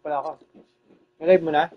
pala ako. Live mo na?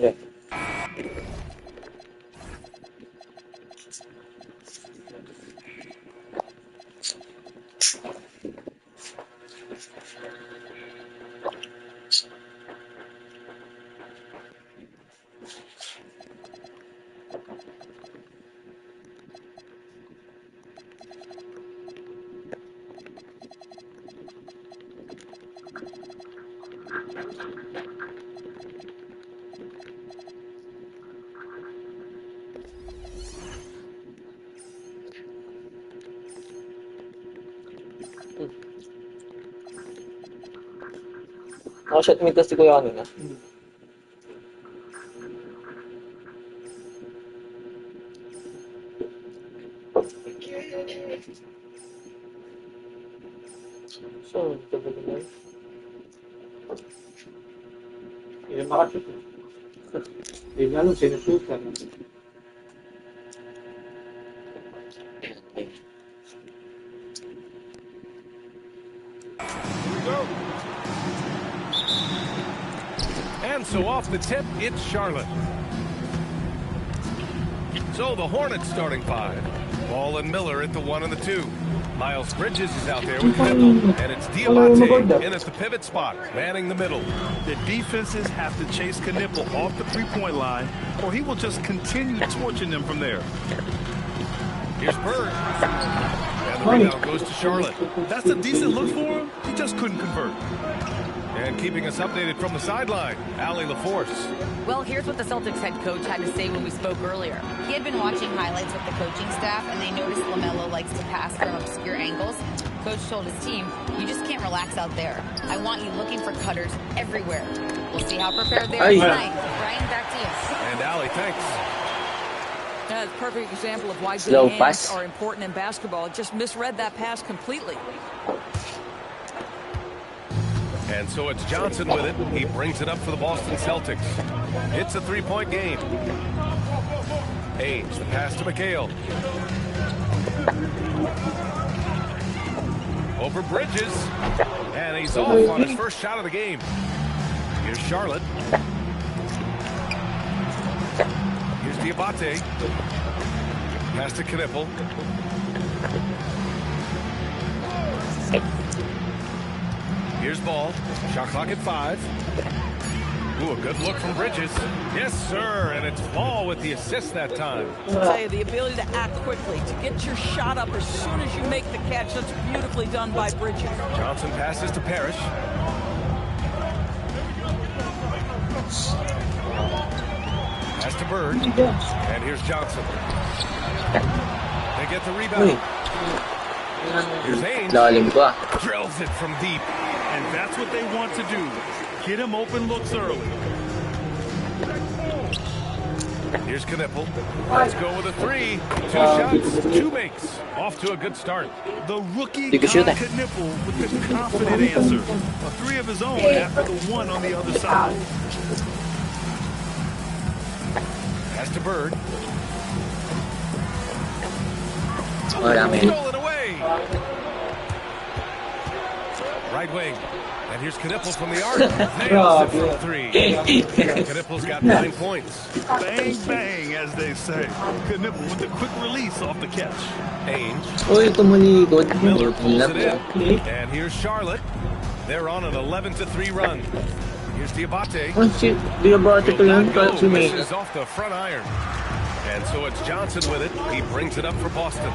Yeah. Nakashot meet kasi kuya kanina. So, tagal na yun. Hindi makashoot. Hindi nga lang, sinushoot ka. And so off the tip, it's Charlotte. So the Hornets starting five. Ball and Miller at the 1 and the 2. Miles Bridges is out there with Kendall, and it's Diamante in at the pivot spot, manning the middle. The defenses have to chase Knipple off the three-point line, or he will just continue torching them from there. Here's Bird. And the rebound goes to Charlotte. That's a decent look for him. He just couldn't convert. And keeping us updated from the sideline, Allie LaForce. Well, here's what the Celtics head coach had to say when we spoke earlier. He had been watching highlights with the coaching staff, and they noticed LaMelo likes to pass from obscure angles. Coach told his team, you just can't relax out there. I want you looking for cutters everywhere. We'll see how prepared they are tonight. Brian, back to you. And Allie, thanks. That's a perfect example of why good hands are important in basketball. Just misread that pass completely. And so it's Johnson with it. He brings it up for the Boston Celtics. It's a three-point game. Hayes, the pass to McHale. Over Bridges. And he's off on his first shot of the game. Here's Charlotte. Here's Diabate. Pass to Knipple. Here's Ball. Shot clock at 5. Ooh, a good look from Bridges. Yes, sir. And it's Ball with the assist that time. I'll tell you, the ability to act quickly, to get your shot up as soon as you make the catch, that's beautifully done by Bridges. Johnson passes to Parrish. Pass to Bird. And here's Johnson. They get the rebound. Here's Haynes. Drills it from deep. And that's what they want to do. Get him open looks early. Here's Knipple. Let's go with a 3. 2 shots, 2 makes. Off to a good start. The rookie Knipple with the confident answer. A 3 of his own after the 1 on the other side. Pass to Bird. Stolen away. Right wing. And here's Knipple from the arc. Nails it from 3. Knipple's got 9 points. Bang, bang, as they say. Knipple with the quick release off the catch. Ainge. Miller pulls it in. And here's Charlotte. They're on an 11-3 run. Here's Diabate. Misses off the front iron. And so it's Johnson with it. He brings it up for Boston.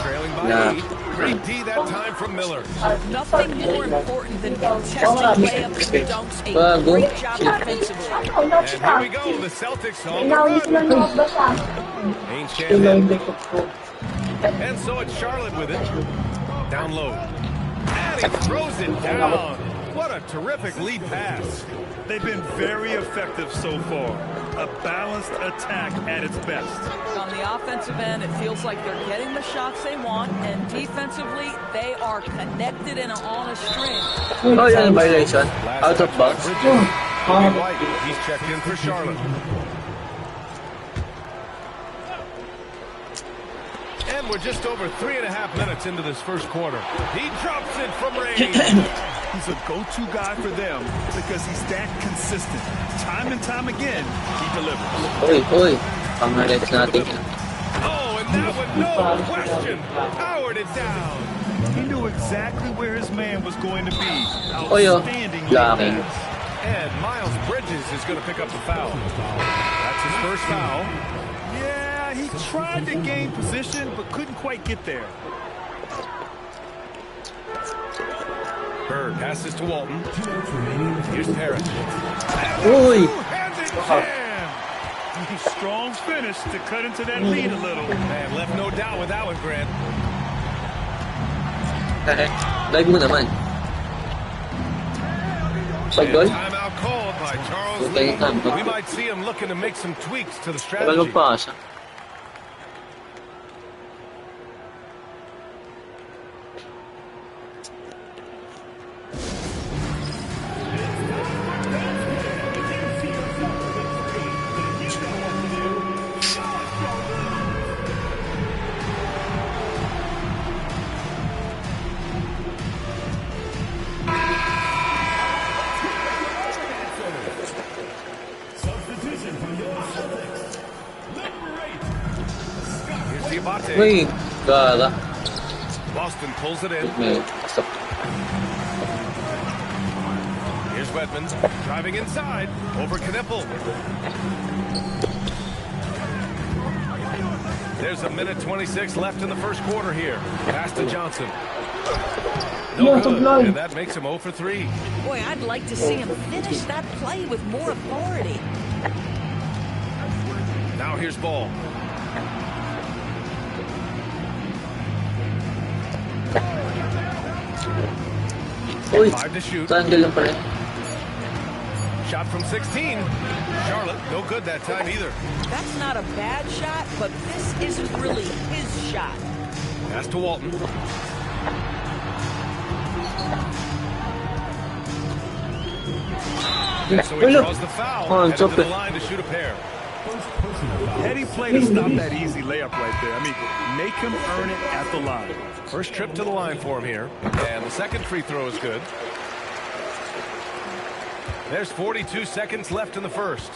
Trailing by 8. Great D that time from Miller. Nothing more important than contesting layups and dunks. A great job defensively. And here we go. The Celtics on the run. Ain't Shannon. And so it's Charlotte with it. Down low. And he throws it down. What a terrific lead pass. They've been very effective so far. A balanced attack at its best. On the offensive end, it feels like they're getting the shots they want, and defensively, they are connected and on a string. Oh, yeah, violation. Out of bounds. White, he's checked in for Charlotte. And we're just over 3.5 minutes into this first quarter. He drops it from range. He's a go-to guy for them because he's that consistent. Time and time again, he delivers. Pang-highlights natin. Oh, and that one, no question, powered it down. He knew exactly where his man was going to be. Outstanding. And Miles Bridges is going to pick up the foul. That's his first foul. Yeah, he tried to gain position, but couldn't quite get there. Bird passes to Walton. Here's Parrish. Two-handed jam. Strong finish to cut into that lead a little. Man, left no doubt with that one, Grant. Dive mo naman. Pag-goal? Timeout called by Charles Lee. We might see him looking to make some tweaks to the strategy. Magpasa. Wait, gala. Boston pulls it in. Here's Wedman driving inside over Knippel. There's 1:26 left in the first quarter here. Pass to Johnson. No good, and that makes him 0 for 3. Boy, I'd like to see him finish that play with more authority. Now here's Ball. Uy, 5 to shoot. triangle lang pala. Shot from 16. Charlotte, no good that time either. That's not a bad shot, but this isn't really his shot. Pass to Walton. And so he draws the foul. Headed to the line to shoot a pair. Heady play to stop that easy layup right there. I mean, make him earn it at the line. First trip to the line for him here. And the second free throw is good. There's 42 seconds left in the first.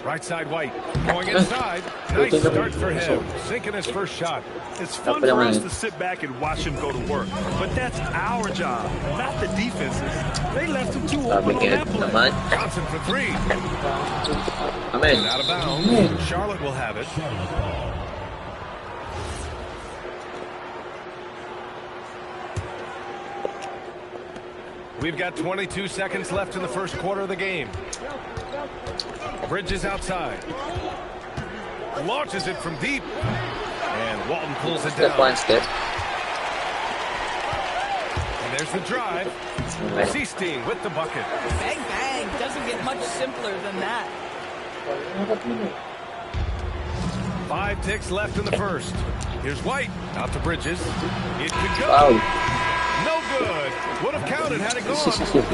Right side White. Going inside. Nice start for him. Sinking his first shot. It's fun for us to sit back and watch him go to work. But that's our job, not the defense's. They left him too open on that play. Johnson for 3. Amen. Out of bounds. Charlotte will have it. We've got 22 seconds left in the first quarter of the game. Bridges outside. Launches it from deep. And Walton pulls it down. And there's the drive. Seasteen with the bucket. Bang, bang. Doesn't get much simpler than that. 5 ticks left in the first. Here's White. Out to Bridges. It could go. Wow. No good. Would have counted had it gone.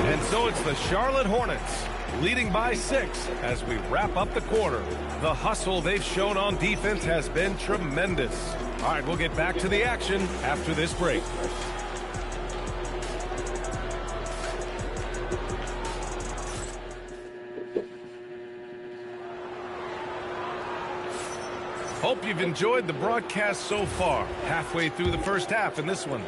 And so it's the Charlotte Hornets leading by 6 as we wrap up the quarter. The hustle they've shown on defense has been tremendous. All right, we'll get back to the action after this break. Hope you've enjoyed the broadcast so far. Halfway through the first half in this one.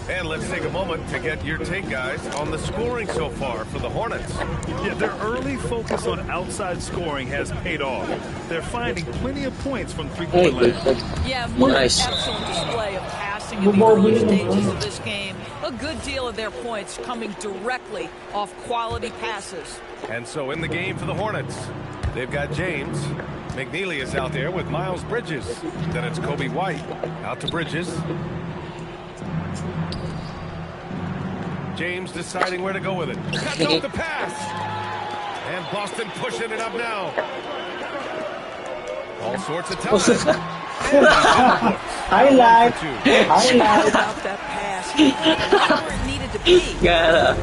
And let's take a moment to get your take, guys, on the scoring so far for the Hornets. Yeah, their early focus on outside scoring has paid off. They're finding plenty of points from three-point land. Yeah, what Nice. an excellent display of passing in the early stages of this game. A good deal of their points coming directly off quality passes. And so in the game for the Hornets, they've got James. McNeely is out there with Miles Bridges. Then it's Kobe White. Out to Bridges. James deciding where to go with it. Cuts off the pass. And Boston pushing it up now. All sorts of talent. Highlight. About that pass, where it needed to be. Gara.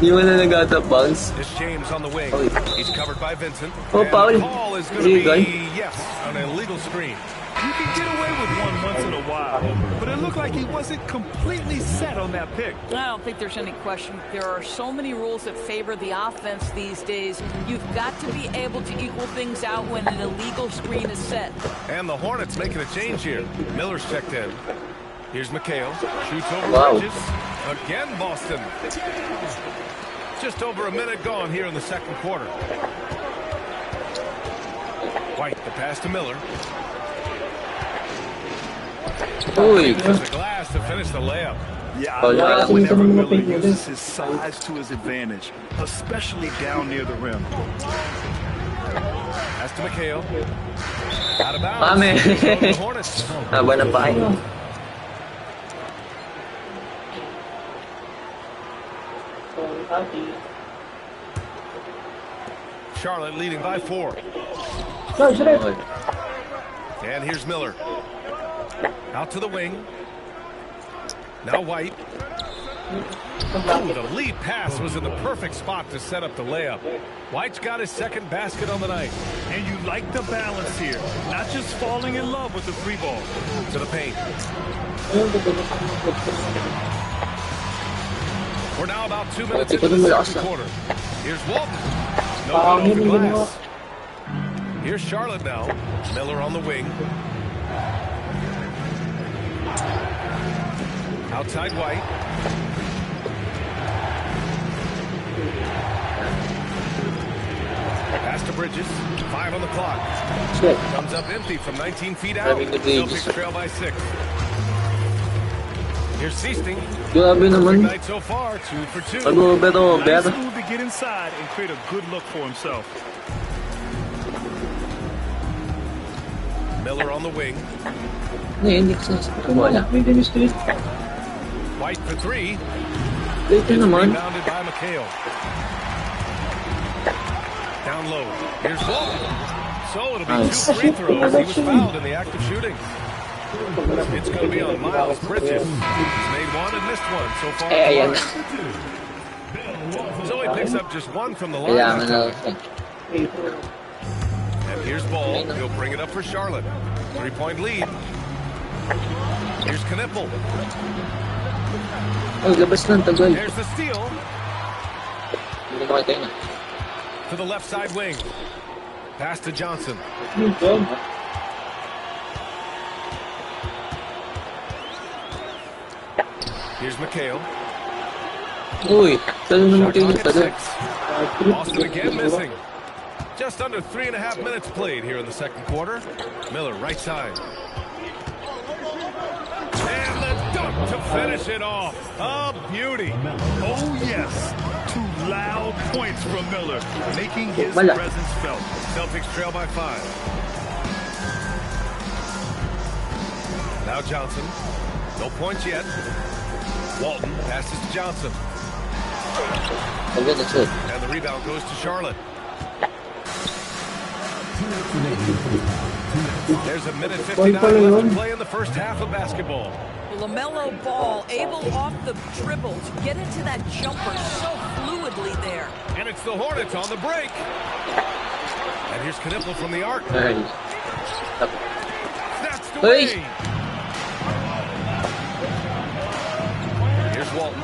Di mo na nagtatapans. It's James on the wing. He's covered by Vincent. Oh, And Paul. the call is going to Illegal. be, yes, an illegal screen. You can get away with one once in a while, but it looked like he wasn't completely set on that pick. I don't think there's any question. There are so many rules that favor the offense these days. You've got to be able to equal things out when an illegal screen is set. And the Hornets making a change here. Miller's checked in. Here's McHale. Shoots over Wow. Bridges. Again, Boston. Just over a minute gone here in the second quarter. White, the pass to Miller. Uy. Uses the glass to finish the layup. Yeah, I Oh, like yeah. whenever Miller uses his size to his advantage, especially down near the rim. Pass to McHale. Out of bounds. Mame. The Hornets. Haba na pa eh. Charlotte leading by 4. Okay. And here's Miller. Out to the wing. Now White. Oh, the lead pass was in the perfect spot to set up the layup. White's got his second basket on the night. And you like the balance here, not just falling in love with the three ball. To the paint. We're now about 2 minutes into the second quarter. Here's Walton. No good off the glass. Here's Charlotte now. Miller on the wing. Outside White. Pass to Bridges. 5 on the clock. Shit. Comes up empty from 19 feet out. Having the lead. Celtics trail by 6. Here's Seasting. Grabe Big naman. night so far. 2 for 2. Pag-over Nice over. move to get inside and create a good look for himself. Miller on the wing. Hindi kasi nasa bola. White for 3. Dito naman. Rebounded by McHale. Down low. Here's Walton. So it'll be Nice. 2 free throws. He was fouled in the act of shooting. It's going to be on Miles Bridges. He's made 1 and missed 1 so far. Eh, ayan. So he picks up just 1 from the Kailangan line. na. And here's Ball. He'll bring it up for Charlotte. 3-point lead. Here's Knippel. Ay, labas lang. Tagal. There's the steal. Hindi ko makita yun. To the left side wing. Pass to Johnson. Here's McHale. Uy, talo naman Shot kayo. clock at Tagal. 6. Boston again missing. Just under 3.5 minutes played here in the second quarter. Miller right side. And the dunk to finish it off. A beauty. Oh, yes. 2 loud points from Miller, making his Wala. presence felt. Celtics trail by 5. Now Johnson. No points yet. Walton passes to Johnson. Tagal na shoot. And the rebound goes to Charlotte. There's a minute 59 left to play in the first half of basketball. LaMelo Ball able off the dribble to get into that jumper so fluidly there. And it's the Hornets on the break. And here's Knippel from the arc. Ay. Snatched Hey. away. Here's Walton.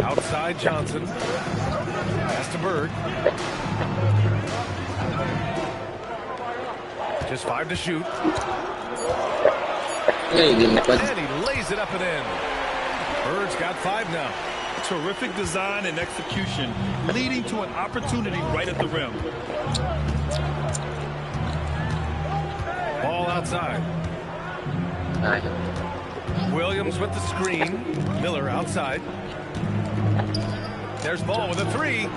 Outside Johnson. Pass to Bird. Just 5 to shoot. Hey, ginapad. And he lays it up and in. Bird's got 5 now. Terrific design and execution, leading to an opportunity right at the rim. Ball outside. Williams with the screen. Miller outside. There's ball with a 3.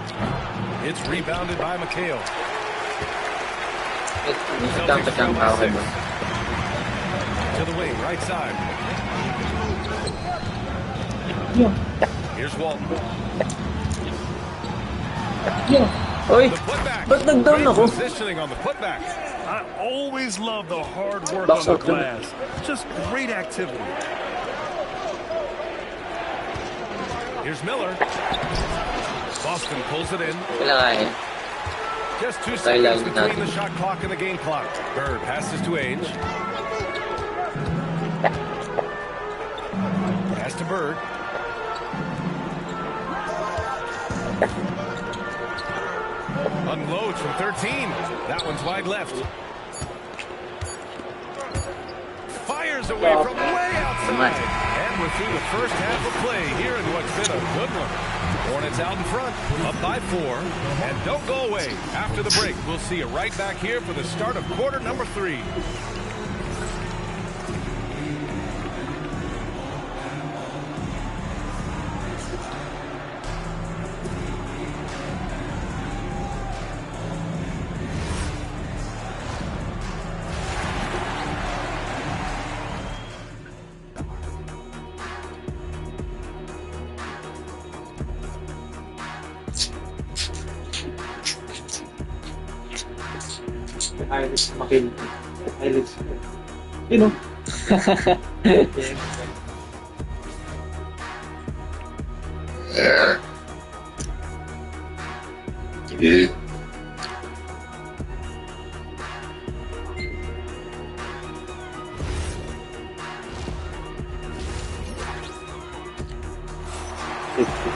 It's rebounded by McHale. Celtics trail by 6. To the wing, right side. Here's Walton. Oy, The putback. ba't nag-down Great ako? positioning on the putback. I always love the hard work Box on the out naman. glass. Just great activity. Here's Miller. Boston pulls it in. Kailangan. Just 2 Style seconds lang between natin. the shot clock and the game clock. Bird passes to Ainge. Pass to Bird. Unloads from 13. That one's wide left. Fires away from way outside. And we're through the first half of play here in what's been a good one. Hornets out in front, up by 4. And don't go away. After the break, we'll see you right back here for the start of quarter number 3. Iris McHale. Iris. You know.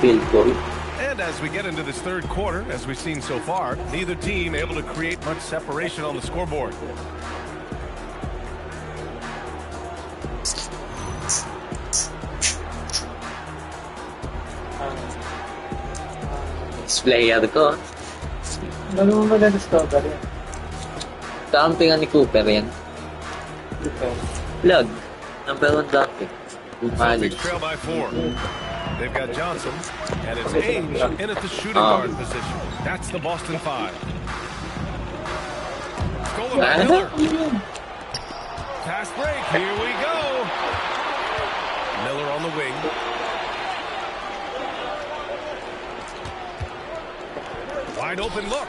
Field goal. And as we get into this third quarter, as we've seen so far, neither team able to create much separation on the scoreboard. Displayer ko. Ano mo na-discover yan? Dumping ni Cooper yan. Plug. Number 1 dumping. Celtics trail by 4. They've got Johnson, and it's Ainge in at the shooting guard position. That's the Boston 5. Stolen by Miller. Pass break, here we go. Miller on the wing. Wide open look.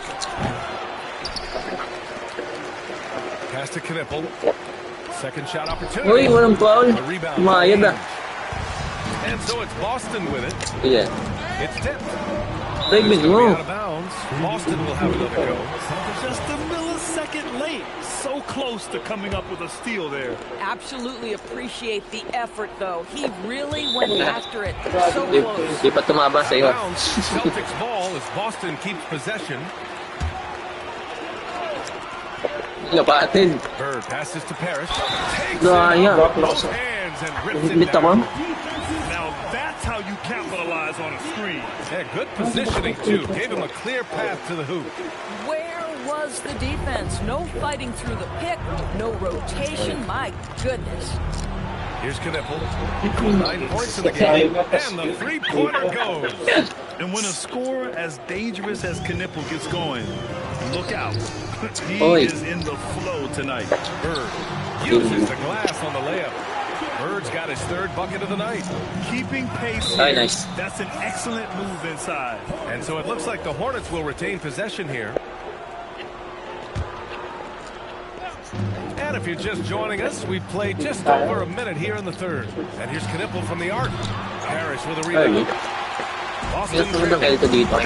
Pass to Knippel. Second shot opportunity. Uy, walang foul. A rebound. Mayad ah. And so it's Boston with it. Yeah. It's tipped. David It's gonna be mo. out of bounds. Boston will have another go. Just a millisecond late. So close to coming up with a steal there. Absolutely appreciate the effort, though. He really went after it. So Di, close. di pa tumaba sa iyo. Bounce. Celtics ball as Boston keeps possession. Lapatin. Bird passes to Parrish. Takes Daya. it off both hands and rips it Bit ako. down. Now that's how you capitalize on a screen. Yeah, good positioning, too. Gave him a clear path to the hoop. Where was the defense? No fighting through the pick, no rotation. My goodness. Here's Knippel. 9 points in the game, and the three-pointer goes. And when a scorer as dangerous as Knippel gets going, look out. He Oy. is in the flow tonight. Bird uses the glass on the layup. Bird's got his 3rd bucket of the night. Keeping pace Ay, here. nice. That's an excellent move inside. And so it looks like the Hornets will retain possession here. And if you're just joining us, we've played just over a minute here in the 3rd. And here's Knippel from the arc. Parrish with a rebound. Boston Yes, naman ang trailing. Elto dito.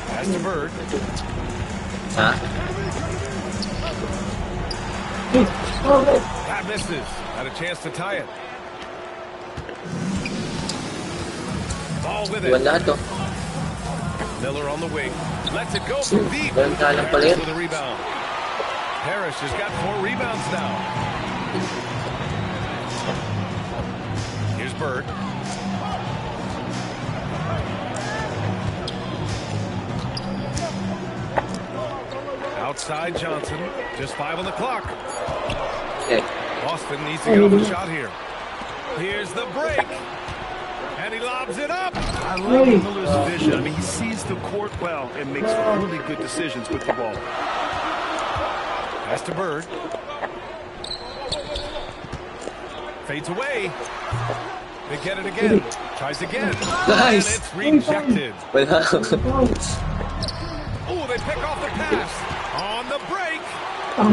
Pass to Bird. Ha? That misses. Had a chance to tie it. Ball with Iwan it. lahat to. Miller on the wing. Lets it go from deep. Ganun ka lang pala Parrish yun. with a rebound. Parrish has got 4 rebounds now. Here's Bird. Outside Johnson. Just 5 on the clock. Okay. Boston needs to get off a shot here. Here's the break. And he lobs it up. I love Miller's vision. I mean, he sees the court well and makes really good decisions with the ball. Pass to Bird. Fades away. They get it again. Tries again. Nice. And it's rejected. Oh, they pick off the pass. On the break.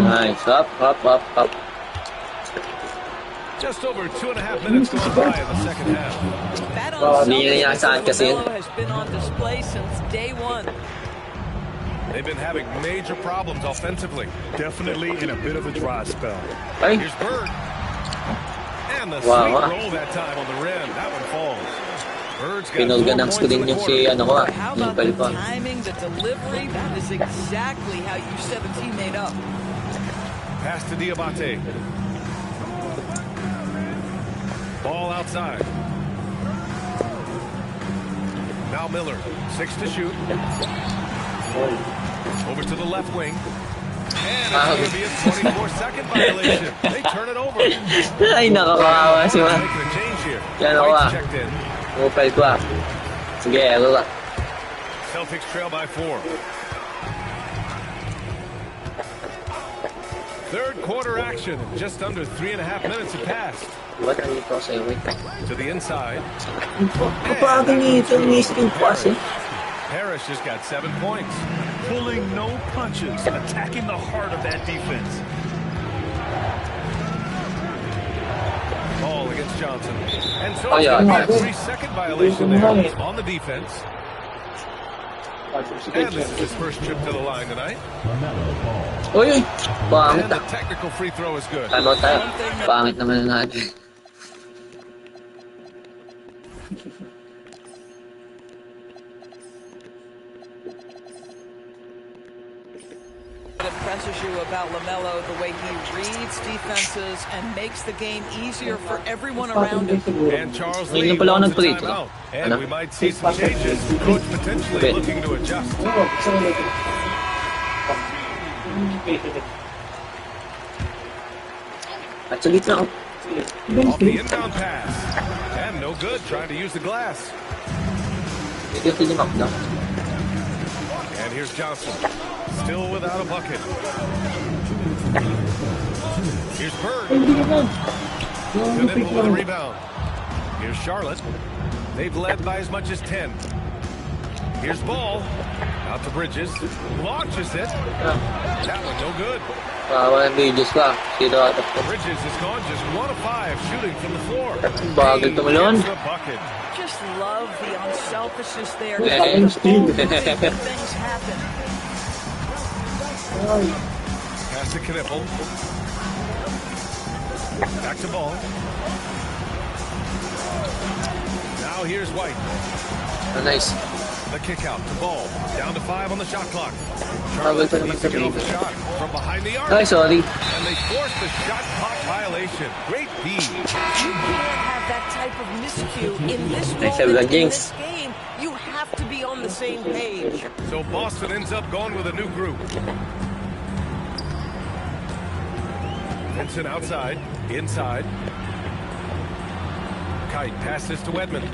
Nice. Up. Just over 2.5 minutes gone by in the second half. That unselfishness saan of kasi. LaMelo has been on display since day one. They've been having major problems offensively. Definitely in a bit of a dry spell. Ay. Here's Bird. And the Wow, sweet ah. roll that time on the rim. That one falls. Bird's got 4 Pinulgan ng points in screen the yung quarter. si ano ko ah. How Yung about the pa. timing, the delivery? That is exactly how you set a teammate up. Pass to Diabate. Ball outside. Now Miller, 6 to shoot. Over to the left wing. And it's going to be a 24-second violation. They turn it over. Ay, nakakawa si Ma. Making a change here. Yan ako ah. White's checked in. Mobile ko ah. Sige, ano lang. Celtics trail by 4. Third quarter action. Just under 3.5 minutes have passed. What are you tossing? Wait. To the inside. Kapag nito, missing pass eh. Harris just got 7 points. Pulling no punches, attacking the heart of that defense. Ball against Johnson. And so Oh, it's yeah. going to be a 3-second violation there on the defense. And this is his first trip to the line tonight. Uy! Pangit And the ah. technical free throw is good. Time out tayo. Pangit naman na natin. What impresses you about LaMelo, the way he reads defenses and makes the game easier for everyone around him. And Charles Hindi Lee na pala ako wants a nagprito. timeout. And Ano? we might see some changes. Coach potentially Okay. looking to adjust. At sa gitna oh. Off the inbound pass. And no good trying to use the glass. Ito yung tinimak na. And here's Johnson. Still without a bucket. Here's Bird. Knipple with a rebound. Here's Charlotte. They've led by as much as 10. Here's Ball. Out to Bridges. Launches it. That one no good. Walang videos ka. Sino ata po. Bridges has gone just 1 of 5 shooting from the floor. Bagal tumalon. Gets the bucket. Just love the unselfishness there. Yeah. Just things happen. Pass to Knipple. Back to Ball. Now here's White. Oh, nice. The kick out to Ball. Down to 5 on the shot clock. Bagal Charlotte pa naman needs sa to get off the video. shot from behind the arc. Ay, sorry. And they force the shot clock violation. Great feed. You can't have that type of miscue in this Nice, moment, in James. this game. You have to be on the same page. So Boston ends up going with a new group. Vincent outside, inside. Kite passes to Wedman.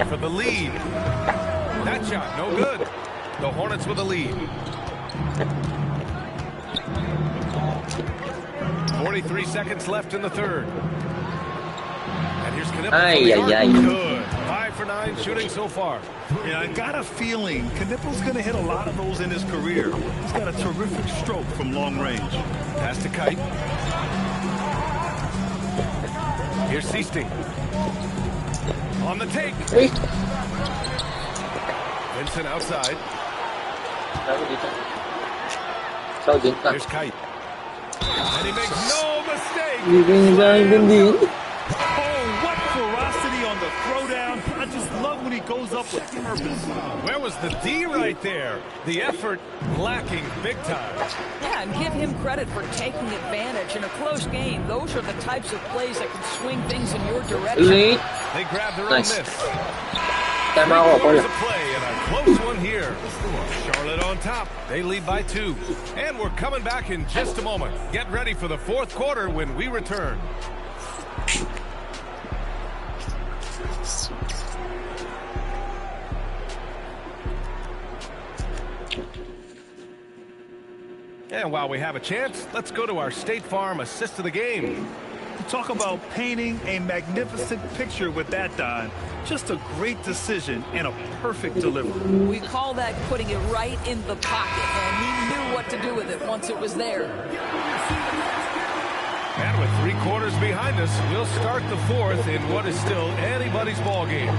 For the lead. That shot, no good. The Hornets with the lead. 43 seconds left in the third. And here's Knipple Ay, from the ay, arc. ay. Good. 5 for 9 shooting so far. Yeah, I got a feeling Knipple's going to hit a lot of those in his career. He's got a terrific stroke from long range. Pass to Kite. Here's Seasting. On the take. Uy! Vincent outside. Sabi dito. So, din ka. Here's Kite. And he makes no mistake. Bigay niya din din. Oh, what ferocity on the throwdown. I just love when he goes up with purpose. Where was the D right there? The effort lacking big time. Yeah, and give him credit for taking advantage in a close game. Those are the types of plays that can swing things in your direction. Late. They grabbed their own Nice. miss. Tama ako, Quarters Paul. of play and a close one here. Charlotte on top. They lead by 2. And we're coming back in just a moment. Get ready for the 4th quarter when we return. And while we have a chance, let's go to our State Farm assist of the game. Talk about painting a magnificent picture with that, Don. Just a great decision and a perfect delivery. We call that putting it right in the pocket, and he knew what to do with it once it was there. And with 3 quarters behind us, we'll start the 4th in what is still anybody's ball game.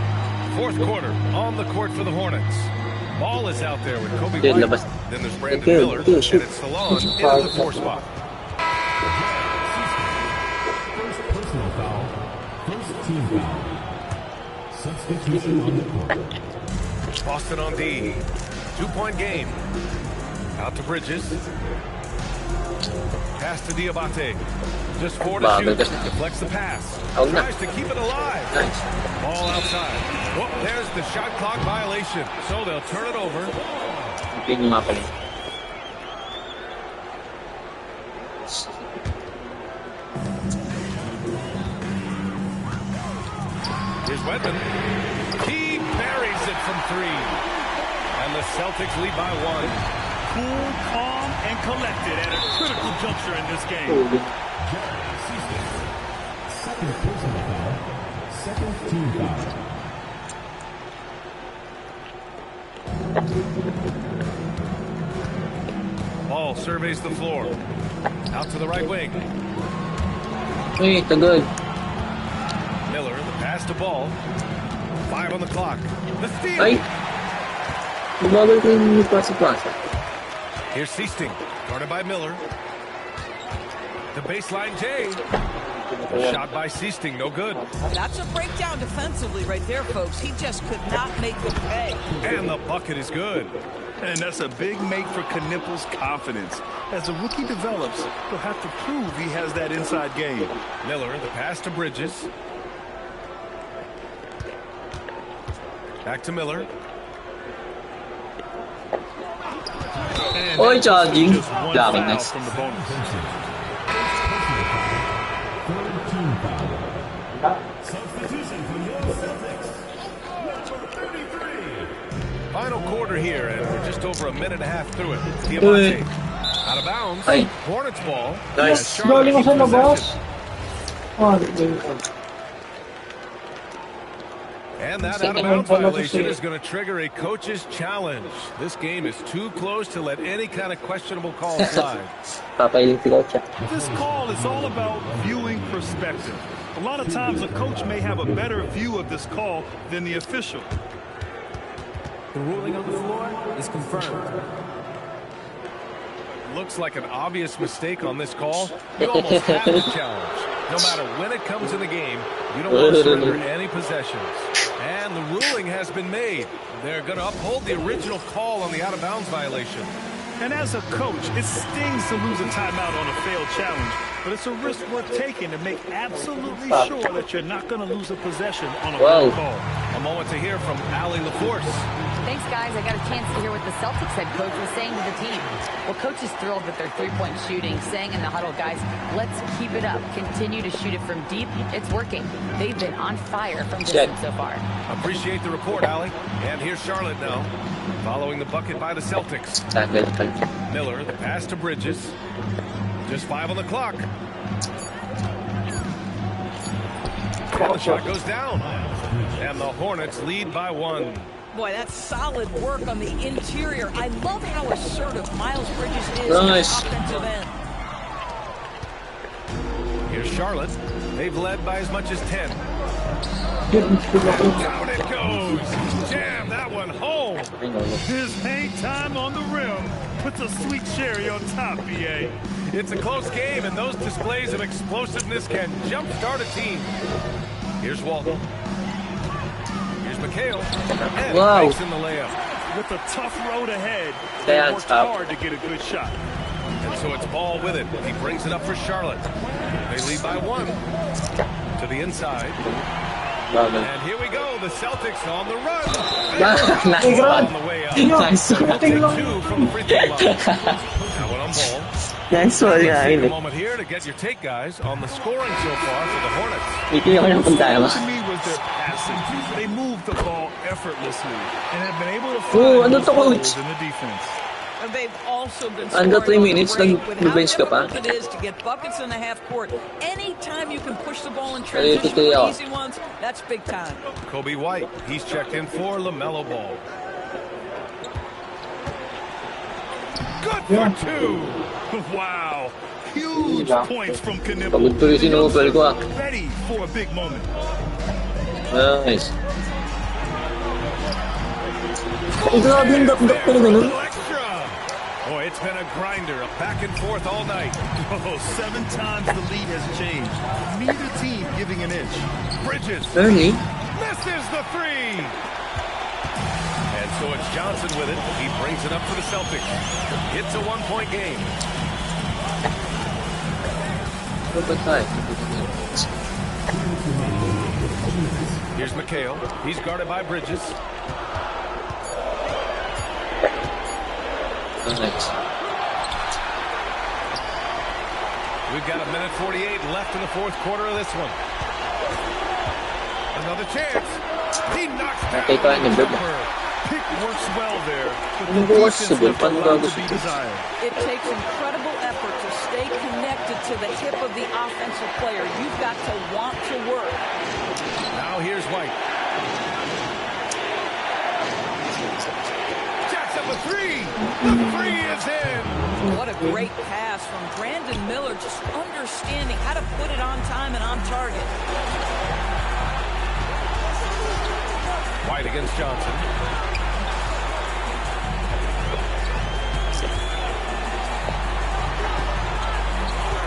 4th quarter on the court for the Hornets. Ball is out there with Kobe Good, White. labas. Then there's Brandon Okay, Miller, okay, and shoot. it's Salon Shoot, into foul. the 4 spot. First personal foul. First team foul. Substitution on the court. Boston on D. 2-point game. Out to Bridges. Pass to Diabate. Just 4 to Bagal shoot. kasi. Deflects the pass. Out na. Tries to keep it alive. Nice. Ball outside. Whoop, there's the shot clock violation. So they'll turn it over. Hindi nyo nga pala. Here's Wedman. He buries it from 3. And the Celtics lead by 1. Cool, calm, and collected at a critical juncture in this game. Ulit. Second personal foul. Second team foul. Ball surveys the floor. Out to the right wing. Uy, tagal. Miller, the pass to Ball. 5 on the clock. The steal. Ay! Bumagal ko yung pasa-pasa. Here's Seasting, guarded by Miller. The baseline J. Shot by Seasting, no good. That's a breakdown defensively right there, folks. He just could not make the pay. And the bucket is good. And that's a big make for Knippel's confidence. As a rookie develops, he'll have to prove he has that inside game. Miller, the pass to Bridges. Back to Miller. And Oy, that's jogging. just one Jogging, foul nice. from the bonus. Third team foul. Substitution for your Celtics. Number 33. Final quarter here, and we're just over a minute and a half through it. Diamante. Out of bounds. Ay. Hornets ball. Nice. As Charlotte Galing ko sa keeps labas. possession. Oh, hindi ko. And that Second out-of-bounds one, violation Paul. is going to trigger a coach's challenge. This game is too close to let any kind of questionable call slide. Papailing si Coach. This call is all about viewing perspective. A lot of times a coach may have a better view of this call than the official. The ruling on the floor is confirmed. Looks like an obvious mistake on this call. You almost have to challenge. No matter when it comes in the game, you don't want to surrender any possessions. And the ruling has been made. They're going to uphold the original call on the out-of-bounds violation. And as a coach, it stings to lose a timeout on a failed challenge, but it's a risk worth taking to make absolutely sure that you're not going to lose a possession on a bad call. A moment to hear from Allie LaForce. Thanks, guys. I got a chance to hear what the Celtics head coach was saying to the team. Well, coach is thrilled with their three-point shooting, saying in the huddle, guys, let's keep it up. Continue to shoot it from deep. It's working. They've been on fire from distance so far. Appreciate the report, Allie. And here's Charlotte now, following the bucket by the Celtics. Miller, the pass to Bridges. Just 5 on the clock. And the shot goes down. And the Hornets lead by 1. Boy, that's solid work on the interior. I love how assertive Miles Bridges is Nice. on the offensive end. Here's Charlotte. They've led by as much as 10. Down it goes. Jam that one home. His hang time on the rim puts a sweet cherry on top, BA. It's a close game, and those displays of explosiveness can jumpstart a team. Here's Walton. Here's McHale. And Wow. makes in the layup. With a tough road ahead, Kaya he worked tough. hard to get a good shot. And so it's Ball with it. He brings it up for Charlotte. They lead by 1. To the inside. Bagal. And here we go. The Celtics on the run. Nice one. On the way up. Nice They'll one. take 2 from the free throw line. Now one on Ball. Nice one nga Let's take yun a eh. moment here to get your take, guys, on the scoring so far for the Hornets. Hindi ako ng punta mo. To me was their passing. They moved the ball effortlessly and have been able to Oh, find ano to, holes coach? in the defense. And they've also been Under 3 scoring minutes, great with how nag-bench ka pa? difficult it is to get buckets in the half court. Anytime you can push the ball in Ay, transition totoo for yan. easy ones, that's big time. Kobe White, he's checked in for LaMelo Ball. Good for 2. Wow. Huge points from Knipple. Pagod tuloy si Nobel ko ah. Ready for a big moment. Nice. Ay, grabe yung dap-dap ko na ganun. Extra. Boy, it's been a grinder, a back and forth all night. Oh, 7 times the lead has changed. Neither team giving an inch. Bridges Early. misses the 3. And so it's Johnson with it. He brings it up for the Celtics. It's a 1-point game. Here's McHale. He's guarded by Bridges. Nice. We've got 1:48 left in the 4th quarter of this one. Another chance. He knocks down Okay, fine, the good. jumper. Pick works well there, but Ano the ba defense sabi? left a Paano lot bago to be siya? desired. It takes incredible effort to stay connected to the hip of the offensive player. You've got to want to work. Now here's White. Jacks up a 3. The 3 is in. What a great pass from Brandon Miller, just understanding how to put it on time and on target. White against Johnson.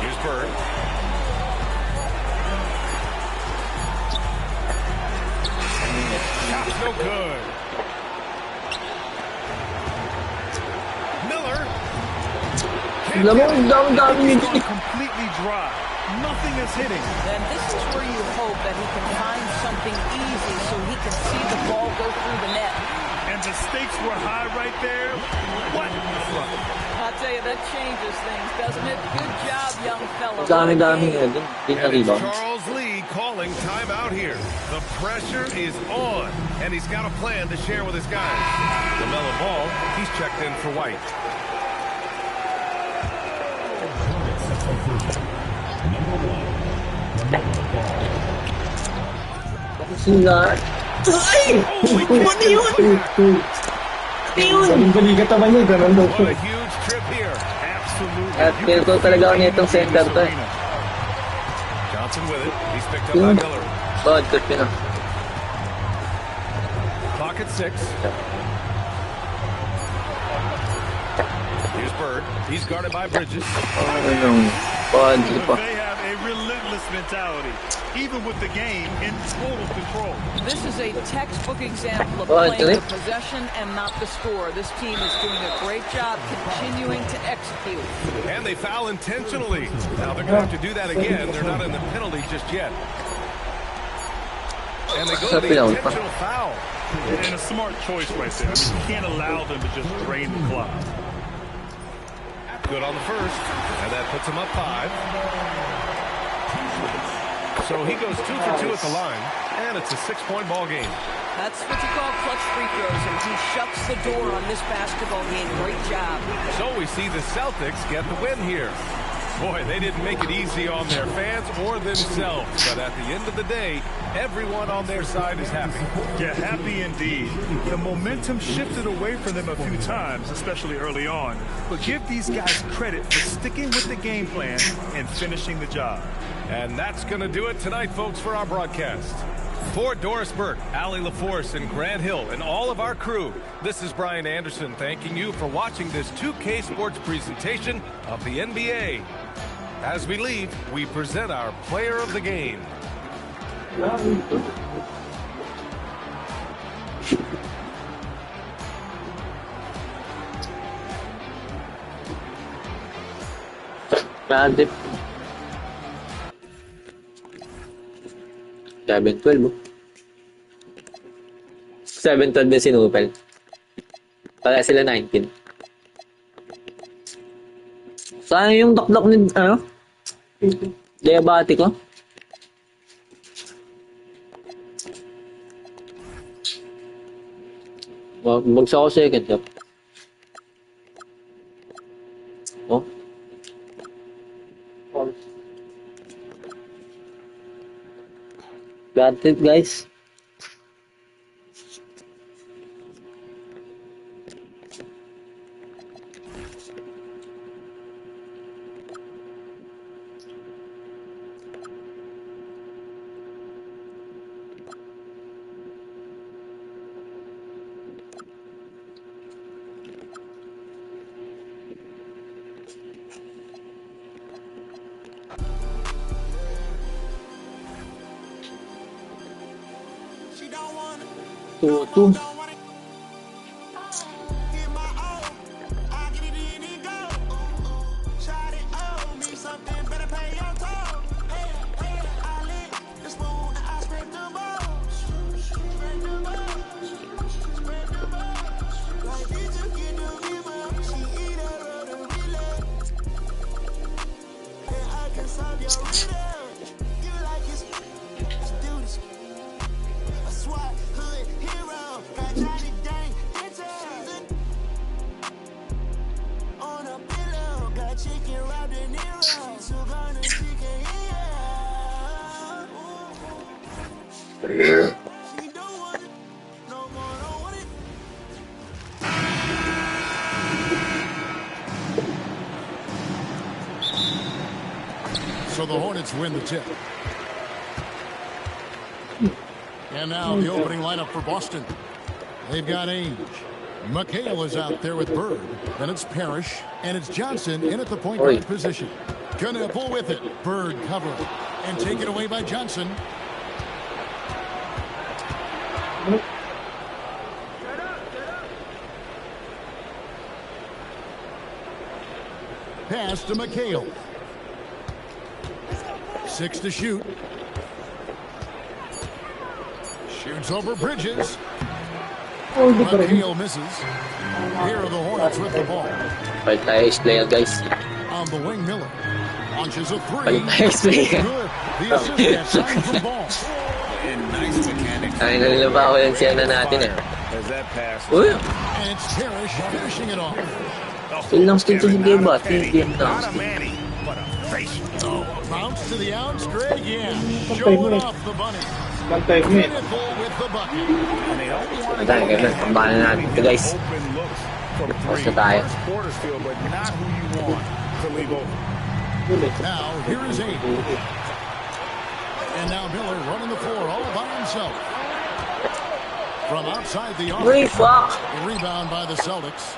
Here's Bird. Shot's no good. Miller. Alam mo, ang dami-dami nito. Completely dry. Nothing is hitting. And this is where you hope that he can find something easy so he can see the ball go through the net. And the stakes were high right there. What? I'll tell you, that changes things, doesn't it? Good job, young fellow. Dami-dami nga din. Hindi na And it's rebound. Charles Lee calling timeout here. The pressure is on, and he's got a plan to share with his guys. LaMelo Ball, he's checked in for White. Sila. Ay! Ano yun? Baligat naman yun. Ganun daw. What a huge trip here. Absolutely. At pinto talaga ako nitong center to eh. Johnson with it. He's picked up by Yun. Miller. Bawad trip yun ah. Clock at 6. Here's Bird. He's guarded by Bridges. Anong bawad trip pa. They have a relentless mentality, even with the game in total control. This is a textbook example of Oh, playing actually. the possession and not the score. This team is doing a great job continuing to execute. And they foul intentionally. Now they're going to have to do that again. They're not in the penalty just yet. And they go to the intentional foul. And a smart choice right there. I mean, you can't allow them to just drain the clock. Good on the first, and that puts him up 5. So he goes 2 for 2 at the line, and it's a 6-point ball game. That's what you call clutch free throws, and he shuts the door on this basketball game. Great job. So we see the Celtics get the win here. Boy, they didn't make it easy on their fans or themselves, but at the end of the day, everyone on their side is happy. Yeah, happy indeed. The momentum shifted away from them a few times, especially early on. But give these guys credit for sticking with the game plan and finishing the job. And that's going to do it tonight, folks, for our broadcast. For Doris Burke, Allie LaForce, and Grant Hill, and all of our crew, this is Brian Anderson thanking you for watching this 2K Sports presentation of the NBA. As we leave, we present our player of the game. Madip. 7-12 oh. 7-12 din sinupel. Pala sila 19. Saan yung dakdak ni, ano? Diabatic ko? Bagsak ako second half. Oh? Got it, guys. Two. So the Hornets win the tip. And now the opening lineup for Boston. They've got Ainge. McHale is out there with Bird. Then it's Parrish. And it's Johnson in at the point guard position. Gonna pull with it. Bird cover. And taken away by Johnson. Pass to McHale. 6 to shoot. Shoots over Bridges. McHale misses. Here are the Hornets with the ball. Balik tayo player, guys. On the wing, Miller. Launches a Balik three. tayo player. Good. The assist that time from Ball. And nice mechanics. Ay, nalilaba ko yung siya na natin eh. As that pass. Uy! And it's Parrish finishing it off. Still lang still to hindi ba? Hindi lang. Not a Manny, but a face. Oh, bounce to the out, straight again. Showing off the bunny. Bantay mo eh. Pinnacle with the bucket. And they don't want to Tayo ganun. Pambahan natin ito, guys. open looks from Tapos three. na tayo. Quarters field, but not who you want to leave open. Now, here is Ainge. And now Miller running the floor all by himself. From outside the arc. Uy, fuck! A rebound by the Celtics.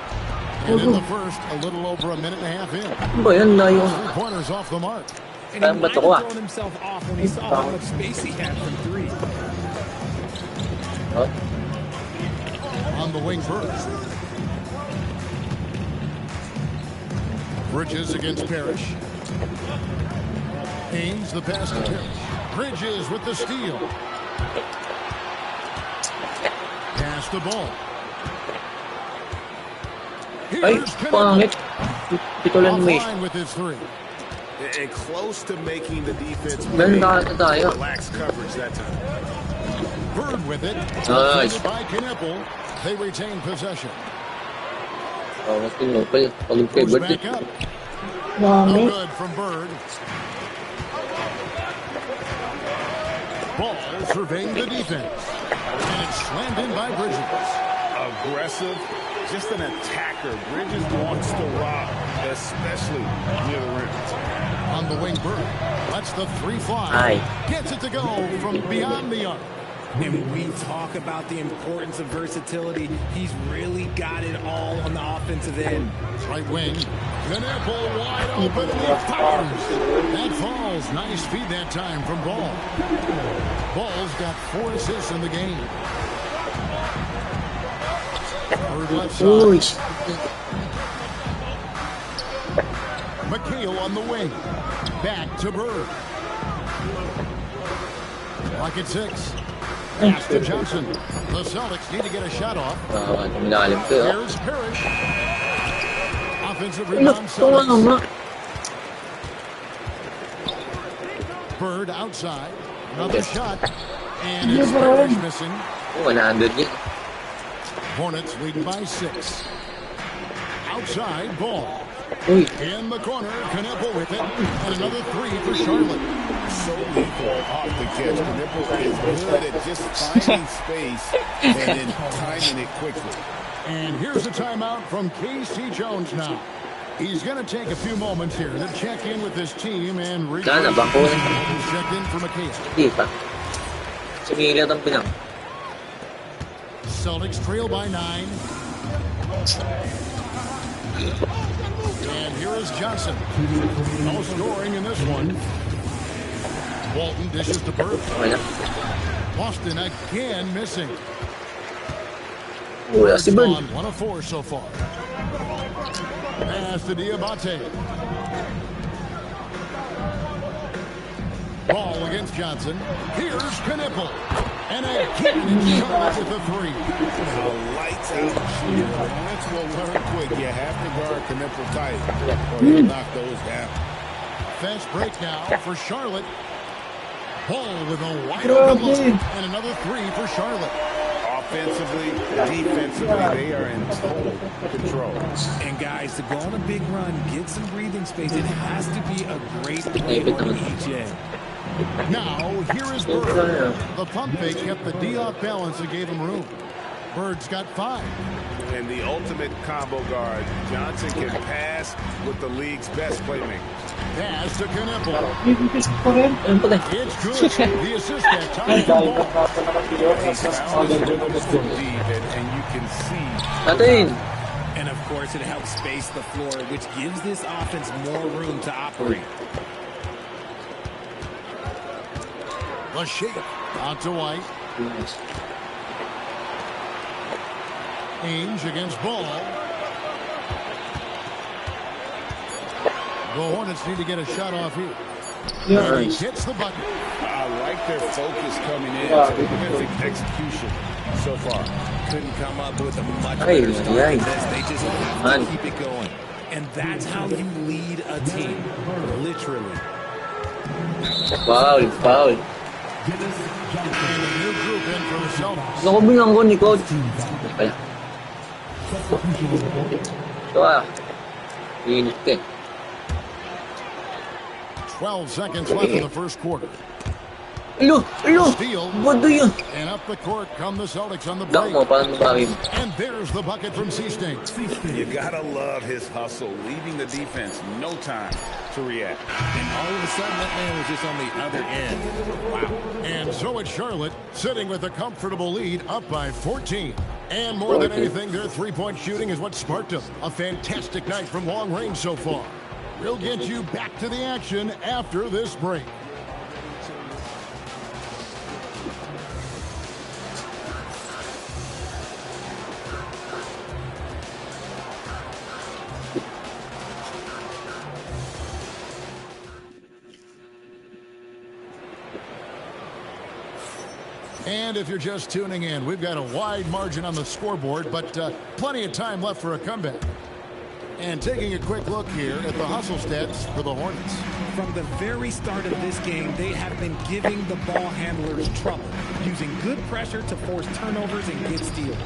And in the first, a little over a minute and a half in. Ano ba yan? Layo. 3 pointers off the mark. And Parang he bato might ko, have thrown himself off when he saw how much space he had from three. Oh. On the wing first. Bridges against Parrish. Ainge the pass to Parrish. Bridges with the steal. Pass the ball. Ay, Here's pangit. Pito lang mo eh. offline with his three. And close to making the defense Meron na ata tayo. relax coverage that time. Bird with it. Nice. Defended by Kneppel. They retain possession. Oh, mas tinupal. Pagod kay Goes birthday. back up. No good from Bird. Ball surveying the defense. And it's slammed in by Bridges. Aggressive, just an attacker. Bridges wants to rob, especially near the rim. On the wing, Bird lets the three fly. Aye. Gets it to go from beyond the arc. And we talk about the importance of versatility. He's really got it all on the offensive end. Right wing. Kneppel wide open. And he fires. That falls. Nice feed that time from Ball. Ball's got 4 assists in the game. Bird left Uy! side. McHale on the wing. Back to Bird. Clock at 6. Pass to Johnson. The Celtics need to get a shot off. Here's Parrish. Offensive rebound Celtics. Bird outside. Another shot. And it's Parrish missing. 100 yan. Hornets leading by 6. Outside ball. Uy. In the corner, Knueppel with it. And another 3 for Charlotte. So lethal off the catch. Knueppel is good at just finding space and then timing it quickly. And here's a timeout from Casey Jones now. He's going to take a few moments here to check in with his team and Sana ba ko? check in for McHale. Hindi pa. Sumilat ang pinang. Celtics trail by 9. And here is Johnson. No scoring in this one. Walton dishes to Bird. Boston again missing. Wala si Bird. 1 of 4 so far. Pass to Diabate. Ball against Johnson. Here's Knueppel. And again it's Charlotte with a 3. A lights out shooter. Hornets will learn quick. You have to guard Knueppel tight or he'll knock those down. Fast break now for Charlotte. Ball with a wide open look. And another 3 for Charlotte. Offensively, defensively, they are in total control. And guys, to go on a big run, get some breathing space, it has to be a great play for EJ. Now, here is Bird. The pump fake kept the D off balance and gave him room. Bird's got 5. And the ultimate combo guard, Johnson can pass with the league's best playmakers. Pass to Knueppel. Ano pala? It's good. The assist that time. And you can see. Natin. And of course, it helps space the floor, which gives this offense more room to operate. The shake out to White. Ainge against Ball. The Hornets need to get a shot off here. And he hits the bucket. I like their focus coming in. Terrific execution so far. Couldn't come up with a much better start than this. They just have to keep it going. And that's how you lead a team. Literally. Foul, foul. And a new group in for the Celtics. Ako bilang ko ni Coach. Kaya. Ito Init eh. 12 seconds left in the first quarter. Steal. Bodo yun. And up the court come the Celtics on the Dak break. mo, paano masabi mo? And there's the bucket from Seasting. You gotta love his hustle, leaving the defense no time to react. And all of a sudden, that man was just on the other end. Wow. And so it's Charlotte sitting with a comfortable lead up by 14. And more than anything, their three-point shooting is what sparked them. A fantastic night from long range so far. We'll get you back to the action after this break. And if you're just tuning in, we've got a wide margin on the scoreboard, but plenty of time left for a comeback. And taking a quick look here at the hustle stats for the Hornets. From the very start of this game, they have been giving the ball handlers trouble, using good pressure to force turnovers and get steals.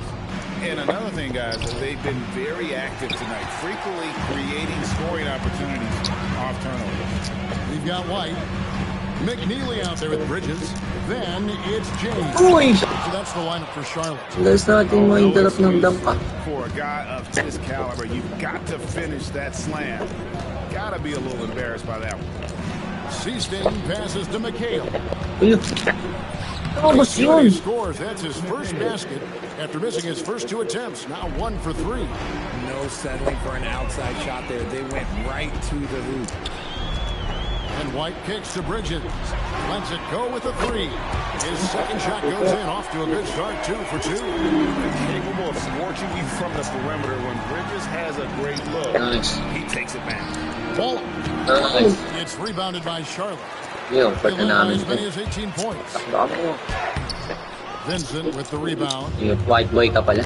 And another thing, guys, they've been very active tonight, frequently creating scoring opportunities off turnovers. We've got White. McNeely out there with Bridges. Then it's James. Uy! So that's the lineup for Charlotte. Guys natin ma-interrupt ng dampa. For a guy of this caliber, you've got to finish that slam. Got to be a little embarrassed by that one. Seasting passes to McHale. Uy! Nakabas yun! He scores. That's his first basket after missing his first 2 attempts. Now 1 for 3. No settling for an outside shot there. They went right to the hoop. And White kicks to Bridges. Lets it go with a three. His second shot goes in. Off to a good start, 2 for 2. Capable of scorching you from the perimeter. When Bridges has a great look, he takes it back. Ball. It's rebounded by Charlotte. Yun, He'll pwede win by namin as many as 18 points. ito. Vincent with the rebound. Yung white boy ka pala.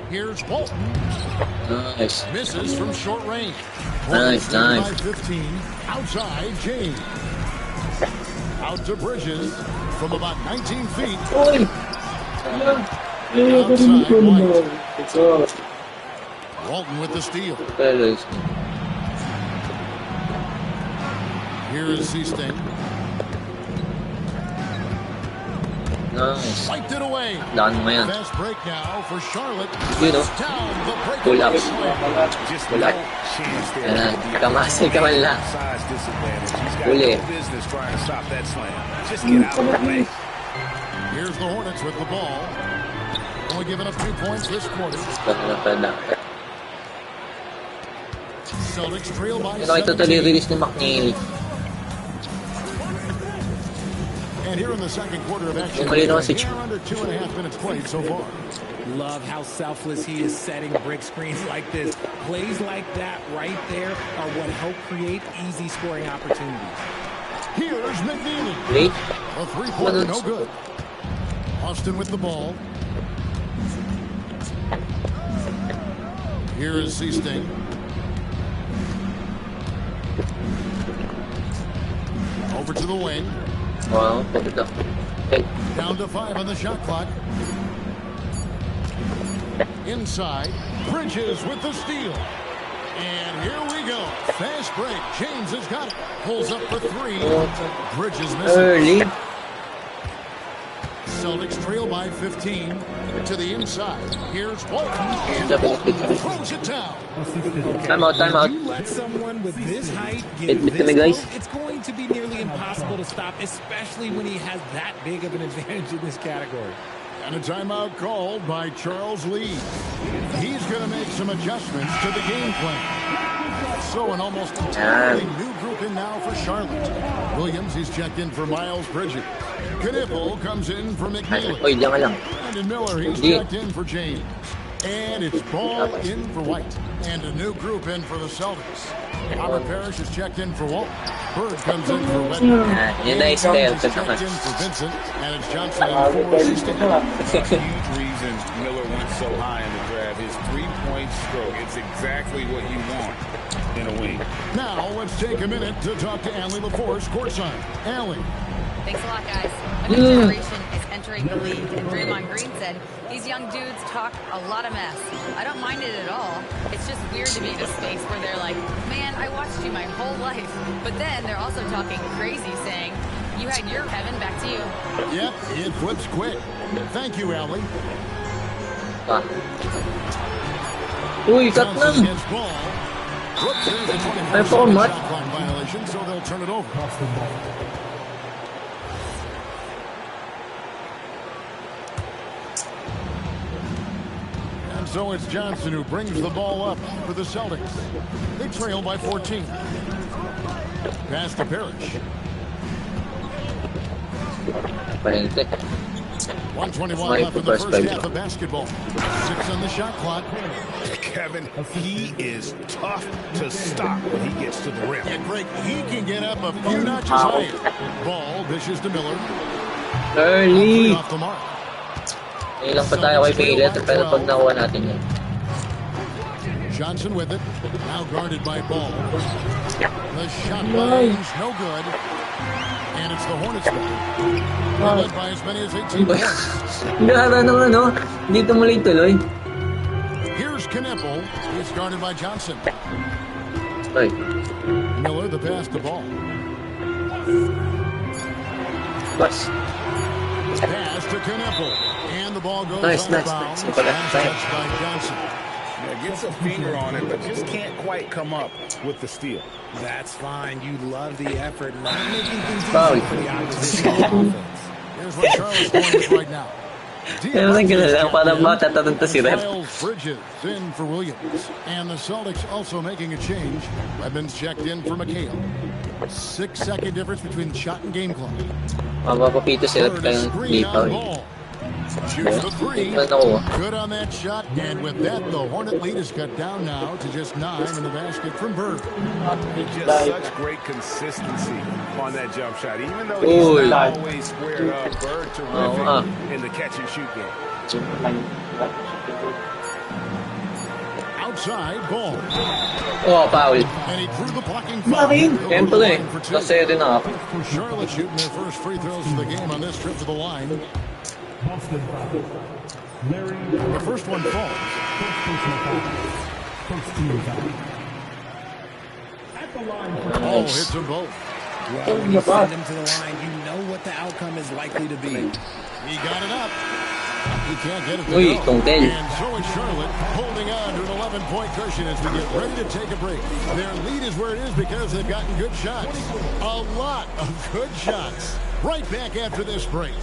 Here's Bolton. Nice. Misses from short range. Nice, nice. By 15. Outside, James. Out to Bridges from about 19 feet. Uy! Outside, White. Walton with the steal. Here is C-Sting. Nice. Wiped it away. Daan mo yan. Fast break now for Charlotte. Yun, no? Down the break. Pull up. Just Pull no up. chance there. Yan. Kamasay ka man lang. Size disadvantage. He's got Uli. no business trying to stop that slam. Just get out of the way. Here's the Hornets with the ball. Only giving up 2 points this quarter. Pwede. Celtics trail by Ito, ito 17. release ni McNeil. And here in the second quarter of action, Mali naman si here under 2.5 minutes played so far. Love how selfless he is setting brick screens like this. Plays like that right there are what help create easy scoring opportunities. Here's McNeely. Wait. A three-pointer, no good. Austin with the ball. Here is C-Sting. Over to the wing. Wow, pagkita. Okay. Down to 5 on the shot clock. Inside, Bridges with the steal. And here we go. Fast break. James has got it. Pulls up for 3. Bridges misses. Early. Celtics trail by 15 to the inside. Here's Walton. Throws it down. Time out, time out. You let someone with this height get Bit me, this guys. low, it's going to be nearly impossible to stop, especially when he has that big of an advantage in this category. And a timeout called by Charles Lee. He's going to make some adjustments to the game plan. So an almost entirely new group in now for Charlotte. Williams, he's checked in for Miles Bridges. Knipple comes in for McNeely. Oy, diyan ka lang. Brandon Miller, he's Hindi. checked in for James. And it's Ball in for White. And a new group in for the Celtics. Robert Parrish is checked in for Walt. Bird comes in for Wetton. Yun na Johnson i-style is ka checked naman. in for Vincent. And it's Johnson in for C-Sting. Huge reason Miller went so high in the draft. His three-point stroke. It's exactly what you want in a wing. Now let's take a minute to talk to Allie LaForce courtside. Allie. Thanks a lot, guys. A new generation is entering the league, and Draymond Green said these young dudes talk a lot of mess. I don't mind it at all. It's just weird to be in a space where they're like, man, I watched you my whole life. But then they're also talking crazy, saying, you had your Kevin, back to you. Yep, it flips quick. Thank you, Allie. Uy, cut Johnson lang. against Ball. Whoops, there's a 24 Ay, po, Matt. shot clock violation, so they'll turn it over. And so it's Johnson who brings the ball up for the Celtics. They trail by 14. Pass to Parrish. Pahente. 1:21 left in the first half of basketball. 6 on the shot clock. Kevin, he is tough to stop when he gets to the rim. And break, he can get up a few notches higher. Ball dishes to Miller. Early. Off the mark. Ilang pa tayo kay Pilet, pero pag nakuha natin yun. Johnson with it. Now guarded by Ball. The shot range, no good. And it's the Hornets ball. Led by as many as 18 points. Gara ng ano, hindi tuloy-tuloy. Here's Knipple. He's guarded by Johnson. Ay, Miller, the pass to Ball. bas. Pass to Knipple. And the ball goes Nice, on nice, bounds. nice. Last touch by Johnson. Yeah, gets a finger on it, but just can't quite come up with the steal. That's fine. You love the effort, not making things Foul. easy for the opposition offense. Here's what Charlotte's going with right now. Miles Bridges in for Williams. And the Celtics also making a change. Edmonds checked in for McHale. 6-second difference between shot and game clock. Bird is screen on ball. Shoots the three. Good on that shot. And with that, the Hornet lead is cut down now to just 9 in the basket from Bird. Just such great consistency on that jump shot. Even though he's not always squared up, Bird terrific in the catch and shoot game. Outside ball. Foul. And he drew the blocking foul. Siyempre, kasi din ako. Charlotte shooting their first free throws of the game on this trip to the line. The first one falls. Oh, hits them both. Well, when you send him to the line, you know what the outcome is likely to be. He got it up. He can't get it to go. And so is Charlotte holding on to an 11-point cushion as we get ready to take a break. Their lead is where it is because they've gotten good shots. A lot of good shots. Right back after this break.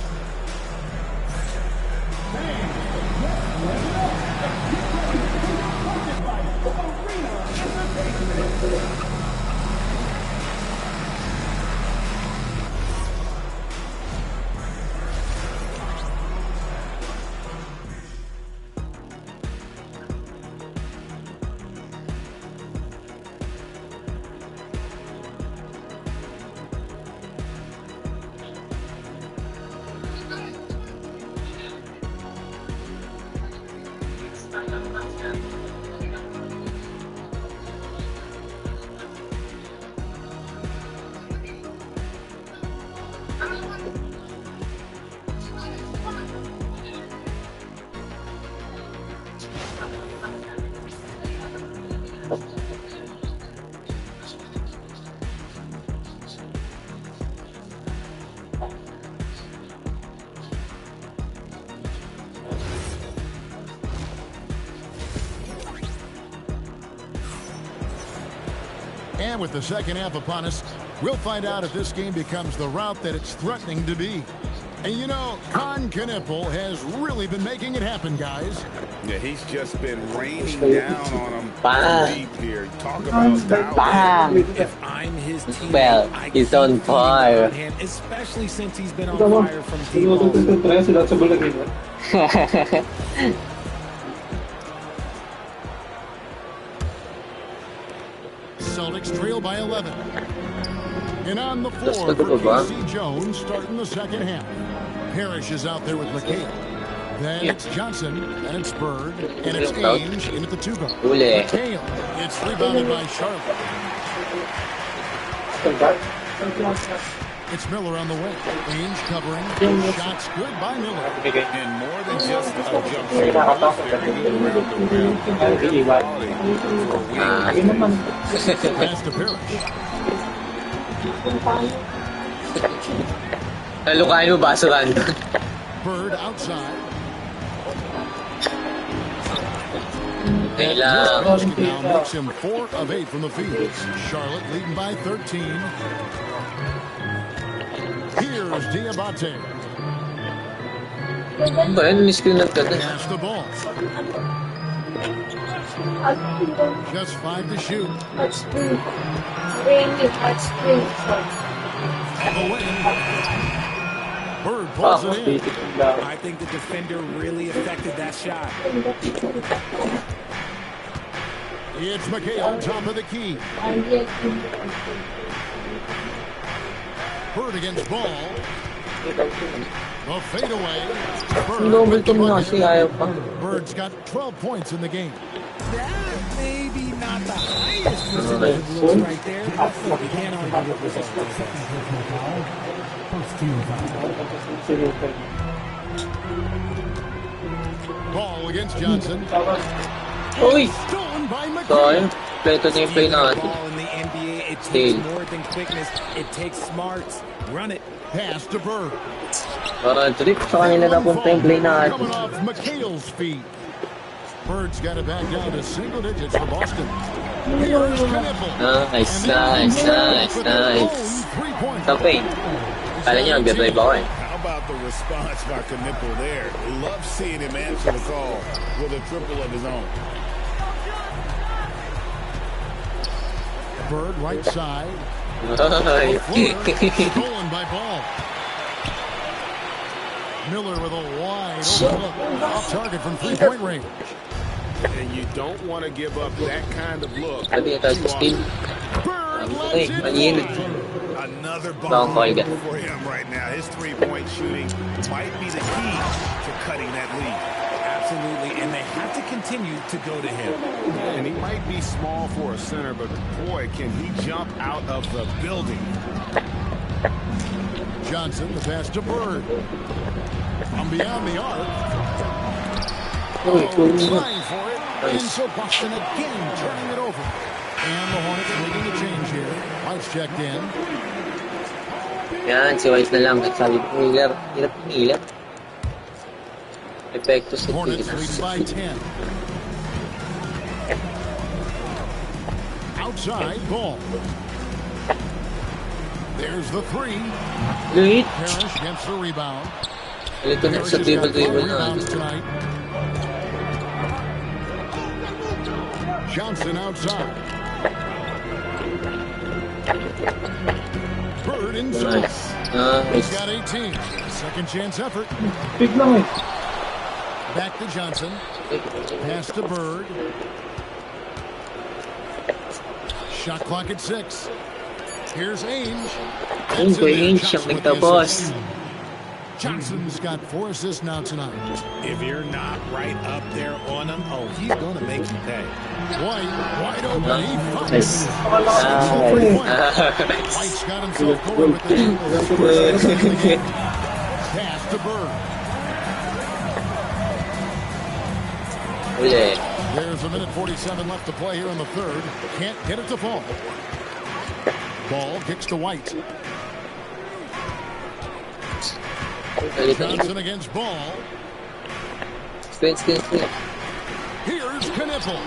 And with the second half upon us, we'll find out if this game becomes the route that it's threatening to be. And you know, Con Knippel has really been making it happen, guys. Yeah, he's just been raining down on him deep here. Talk about down. If I'm his teammate, I he's on fire. Him, especially since he's been on fire from deep. Celtics trail by 11. And on the floor for K.C. Jones starting the second half. Parrish is out there with McHale. Then it's Johnson, and it's Bird, and it's Ainge in at the 2 guard. McHale. It's rebounded by Charlotte. It's Miller on the way. Ainge covering. Shots good by Miller. And more than just a jump shot. Pass to Parrish. Nalukain mo basuran. Bird outside. Okay lang. Now makes him 4 of 8 from the field. Charlotte leading by 13. Here's Diabate. Ba yun? Ni-screen na ganda. Pass the ball. Just 5 to shoot. Bird pulls it in. I think the defender really affected that shot. It's McHale, top of the key. Bird against ball. The fadeaway. Bird's got 12 points in the game. That maybe not the highest percentage of looks right there, but look, you can't argue with results. Ball against Johnson. Uy! Stolen by Sorry. McHale. Play to yung play natin. Ball in the NBA, it takes more than quickness. It takes smarts. Run it. Pass to Bird. Parang trip sa kanila na pong play natin. Coming off McHale's feet. Bird's got it back down to single digits for Boston. Here's Knippel. Nice. Tapay. Kala niyo, nag-drive ako eh. How about the response by Knipple there? Love seeing him answer the call with a triple of his own. Bird right side. Nice. Stolen by Ball. Miller with a wide open look. Off target from three-point range. And you don't want to give up that kind of look. Bird lets it Another bomb for him right now. His three-point shooting might be the key to cutting that lead. Absolutely, and they have to continue to go to him. And he might be small for a center, but boy, can he jump out of the building. Johnson, the pass to Bird. From beyond the arc. Trying for it. And so Boston again turning it over. And the Hornets making a change here. White's checked in. Yan, si White na lang. Sabi ko, Miller. Hirap Miller. Epekto sa Hornets lead by 10. Outside, Ball. There's the three. Luit. Parrish gets the rebound. Halito na sa dribble na. Johnson outside. Bird inside. He's got 18. Second chance effort. Big lang eh. Back to Johnson. Pass to Bird. Shot clock at 6. Here's Ainge. Ainge ang nagtapos. Johnson's got 4 assists now tonight. If you're not right up there on him, oh, he's going to make you pay. White, wide open. He Nice. White's got himself going with the two. Pass to Bird. There's a minute 47 left to play here in the third. Can't get it to fall. Ball kicks to White. Johnson against Ball. Spin. Here's Knipple.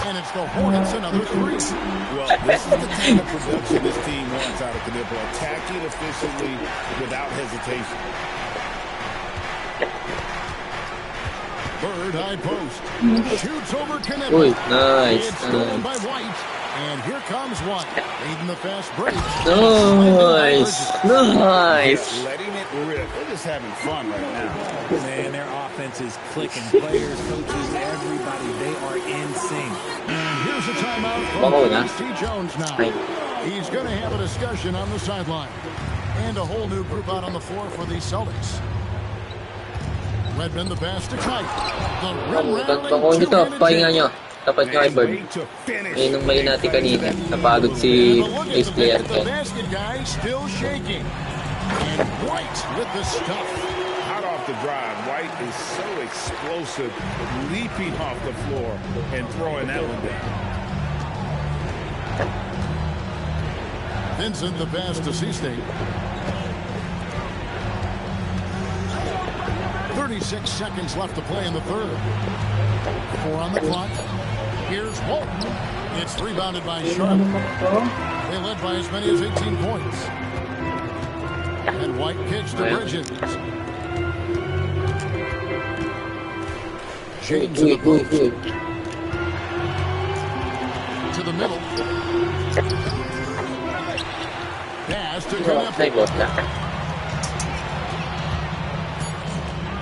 And it's the Hornets another three. Well, this is the kind of production this team wants out of Knipple. Attack it efficiently without hesitation. Bird high post. Shoots over Knipple. Nice. It's stolen by White. And here comes White. Leading the fast break. Nice. Letting it rip. They're just having fun right now. Man, their offense is clicking. Players, coaches, everybody, they are in sync. And here's a timeout from Steve Jones now. He's going to have a discussion on the sideline. And a whole new group out on the floor for the Celtics. Redmond the pass to Kite. The rim-rattling two-handed Dapat nyo kay Bird. Eh, nung mali natin kanina, napagod si ace player. The basket guy still shaking. And White with the stuff. Hot off the drive. White is so explosive, leaping off the floor and throwing that one down. Vincent the pass to C-State. 36 seconds left to play in the third. 4 on the clock. Here's Walton. It's rebounded by Charlotte. They led by as many as 18 points. And White kicks to Bridges. James in the post. To the middle. Pass to Knipple.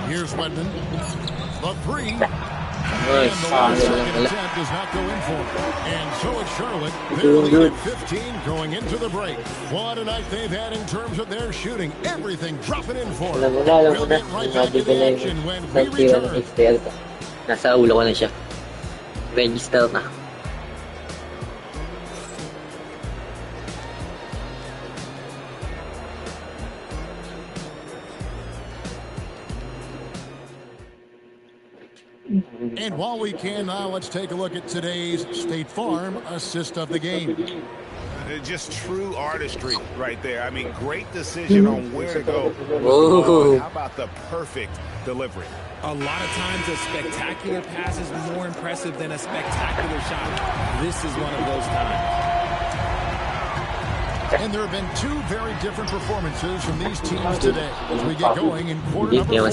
Here's Wedman. The three. And the last second attempt does not go in for it. And so it's Charlotte. They're leading 15 going into the break. What a night they've had in terms of their shooting. Everything dropping in for it. We'll get right back to the action when we return. Nasa ulo ko na siya. Register na. And while we can now, let's take a look at today's State Farm assist of the game. Just true artistry right there. I mean, great decision on where to go. How about the perfect delivery? A lot of times a spectacular pass is more impressive than a spectacular shot. This is one of those times. And there have been two very different performances from these teams today as we get going in quarter number 4. Out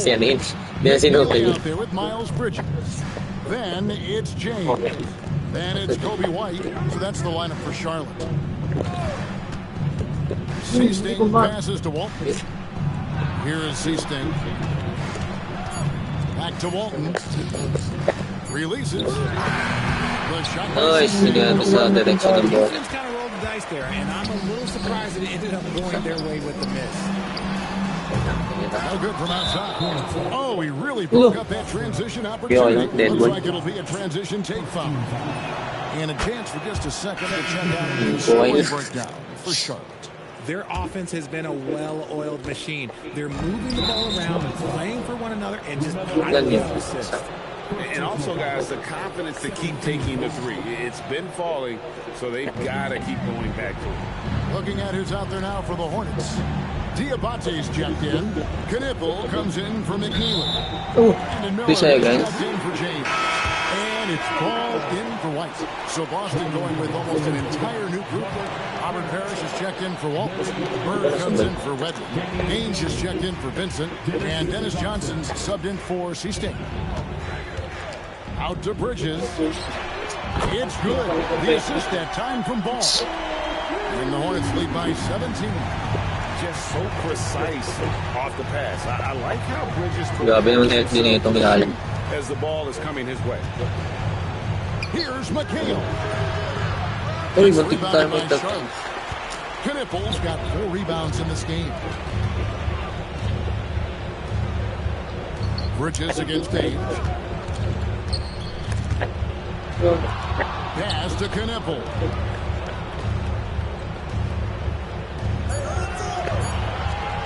there with Miles Bridges. Then it's James. Then it's Kobe White. So that's the lineup for Charlotte. C-Sting passes to Walton. Here is C-Sting. Back to Walton. Releases. The shot. Defense kind of rolled the dice there, and I'm a little surprised that it ended up going their way with the miss. No good from outside. Oh, he really broke up that transition opportunity. Looks like it'll be a transition take foul. And a chance for just a second to check out and scoring breakdown for Charlotte. Their offense has been a well-oiled machine. They're moving the ball around and playing for one another and just piling up assists. And also, guys, the confidence to keep taking the three. It's been falling, so they've got to keep going back to it. Looking at who's out there now for the Hornets. Diabate's checked in. Knippel comes in for McNeely. And Miller is checked in for James. And it's called in for White. So Boston going with almost an entire new group. Robert Parrish is checked in for Walton. Bird comes in for Wedley. Ainge is checked in for Vincent. And Dennis Johnson's subbed in for C-Sting. Out to Bridges. It's good. The assist that time from Ball. And the Hornets lead by 17. Just so precise off the pass. I like how Bridges as the ball is coming his way. Here's McHale. Knippel's got 4 rebounds in this game. Bridges against Ainge. Pass to Knippel.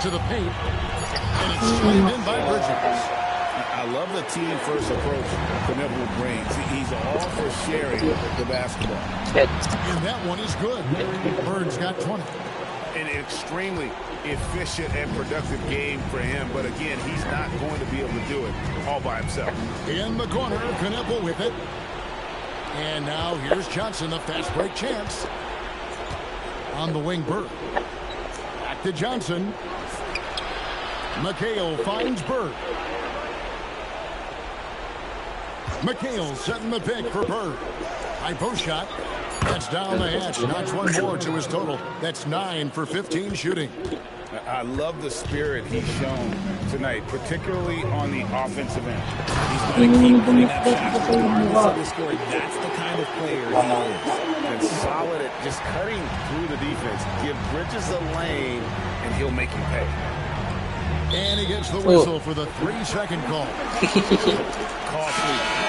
To the paint. And it's slammed in by Bridges. I love the team-first approach Knippel brings. He's all for sharing the basketball. And that one is good. Bird's got 20. An extremely efficient and productive game for him, but again, he's not going to be able to do it all by himself. In the corner, Knippel with it. And now here's Johnson, a fast break chance. On the wing, Bird. Back to Johnson. McHale finds Bird. McHale setting the pick for Bird. High post shot. That's down the hatch. Knocks one more to his total. That's 9 for 15 shooting. I love the spirit he's shown tonight, particularly on the offensive end. He's going to keep putting up shots regardless of the score. That's the kind of player he is. And solid at just cutting through the defense. Give Bridges a lane, and he'll make you pay. And he gets the whistle for the 3-second call. Costly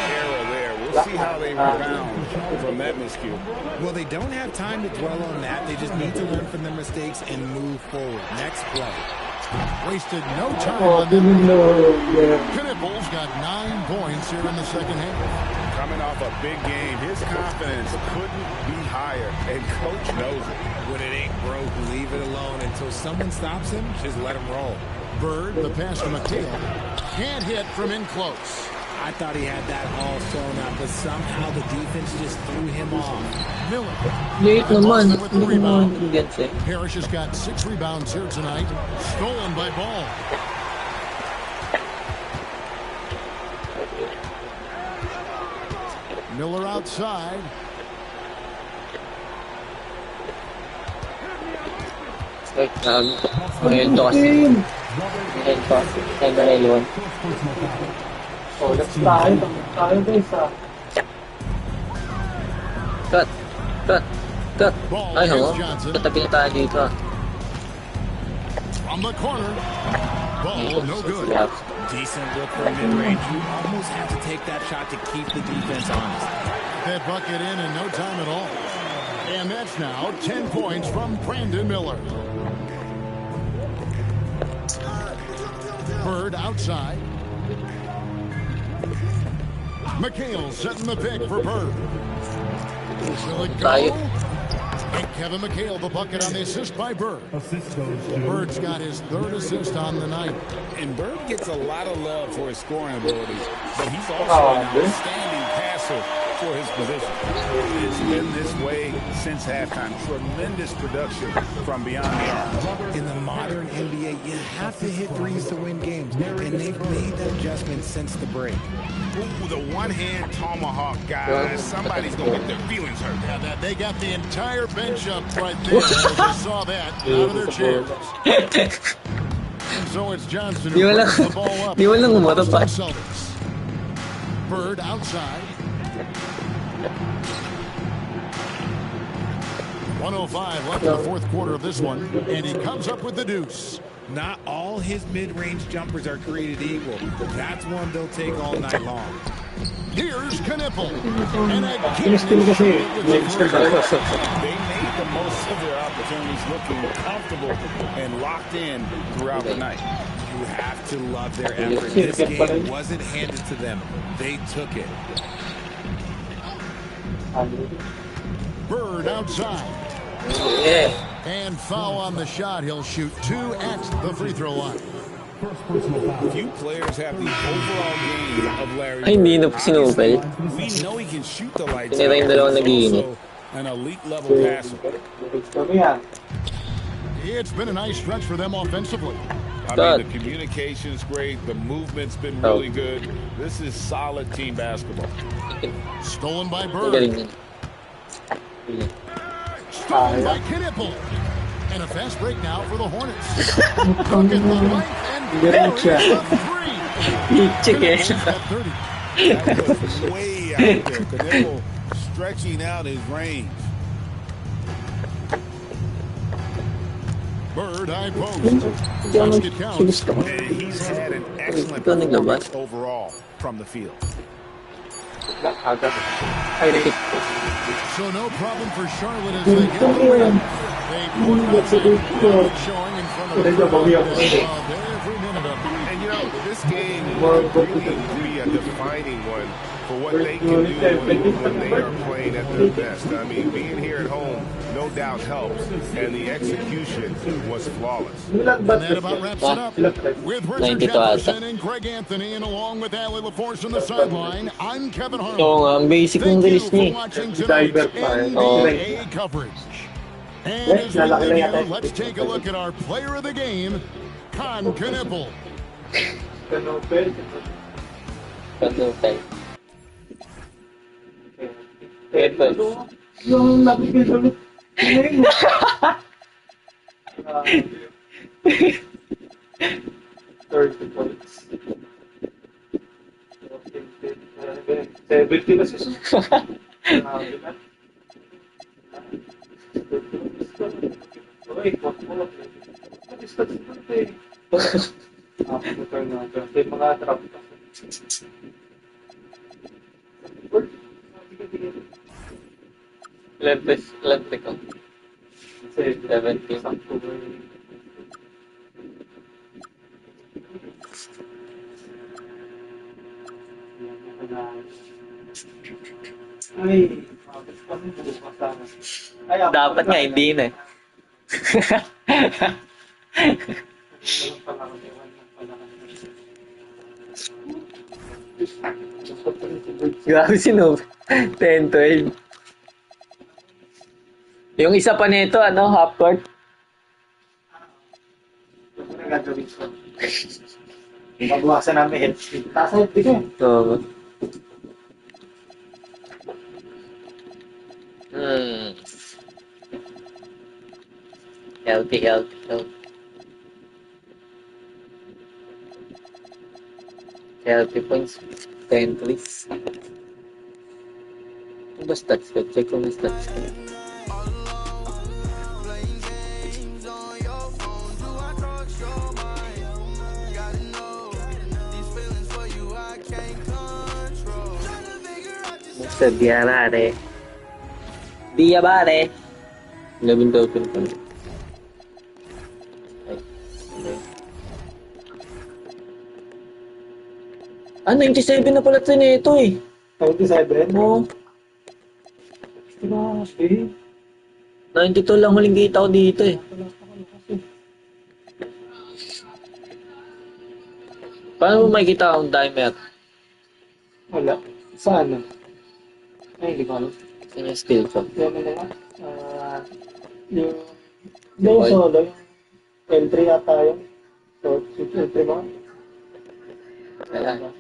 error there. We'll see how they rebound from that miscue. Well, they don't have time to dwell on that. They just need to learn from their mistakes and move forward. Next play. Wasted no time on them. Knippel's got 9 points here in the second half. Coming off a big game, his confidence couldn't be higher, and Coach knows it. When it ain't broke, leave it alone until someone stops him. Just let him roll. Bird, the pass to McHale. Can't hit from in close. I thought he had that all sewn up, but somehow the defense just threw him off. Miller. With the rebound. Parrish has got 6 rebounds here tonight. Stolen by Ball. Miller outside. Ngayon toss. Ngayon na yun. Oh, that's tayo guys ah. Cut. Ay, ho. Katabi na tayo dito. From the corner. Ball, no good. Decent look for mid-range. You almost have to take that shot to keep the defense honest. That bucket in no time at all. And that's now 10 points from Brandon Miller. Bird outside. McHale setting the pick for Bird. Will it go? And Kevin McHale, the bucket on the assist by Bird. Bird's got his 3rd assist on the night. And Bird gets a lot of love for his scoring abilities, but he's also an outstanding passer for his position. It's been this way since halftime. Tremendous production from beyond the arc. In the modern NBA, you have to hit threes to win games, and they've made that adjustment since the break. Ooh, the one-hand tomahawk, guys. Somebody's going to get their feelings hurt. Yeah, they got the entire bench up right there as they saw that out of their chairs. And so it's Johnson who brings the ball up. Celtics. Bird outside. 1:05 left in the fourth quarter of this one, and he comes up with the deuce. Not all his mid-range jumpers are created equal. That's one they'll take all night long. Here's Knipple. And again, they made the most of their opportunities, looking comfortable and locked in throughout the night. You have to love their effort. This game wasn't handed to them. They took it. Bird outside. Yeah. And foul on the shot. He'll shoot 2 at the free throw line. Few players have the overall game of Larry Ay, hindi na Bird. sinupel. We know he can shoot the lights Tinira yung dalawang out. He's nag-iinit. also an elite level passer. It's been a nice stretch for them offensively. I mean, the communication's great. The movement's been really good. This is solid team basketball. Stolen by Bird. Stolen by Knipple. And a fast break now for the Hornets. Look at the length and Diretso. Chicken. That was way out there. Knipple stretching out his range. Bird high post. Basket counts. And he's had an excellent performance overall from the field. So no problem for Charlotte as they get the win. They put up a good showing in front of the crowd every minute of it. And you know, this game will really be a defining one for what they can do when they are playing at their best. I mean, being here at home no doubt helps, and the execution was flawless. And that about wraps it up. With Richard Jefferson and Greg Anthony, and along with Allie LaForce on the sideline, I'm Kevin Harlan. Ang basic ng Thank you release for niya. watching tonight's NBA coverage. And as we continue, let's take a look at our player of the game, Con Knipple. Kanupel. Headphones. Yung nabigil ulit. 30 points. 70 kasi siya. Uy, what mo? Stats mo ito eh. Mga trap kasi. Lente ko. 17. Dapat nga, hindi na. Grabe si Noob. 10, 12. Yung isa pa nito, half court. Magbukasan namin head speed. Taas head speed ko. Oo. Healthy. Healthy points. 10 please. Ano ba stats ko? Check ko yung stats ko. Mr. Diabare. 11 to open pa. Ah, 97 na pala ito nito eh. 97? Oo. Grabe. 92 lang huling kita ko dito eh. Paano mo makikita ang timer? Wala. Saan? Ay, hindi ko alam. Saan yung skill ko? Yan ano nga. Yung... Hindi yung solo, yung L3 ata yun. So, L3 ba? Kaya.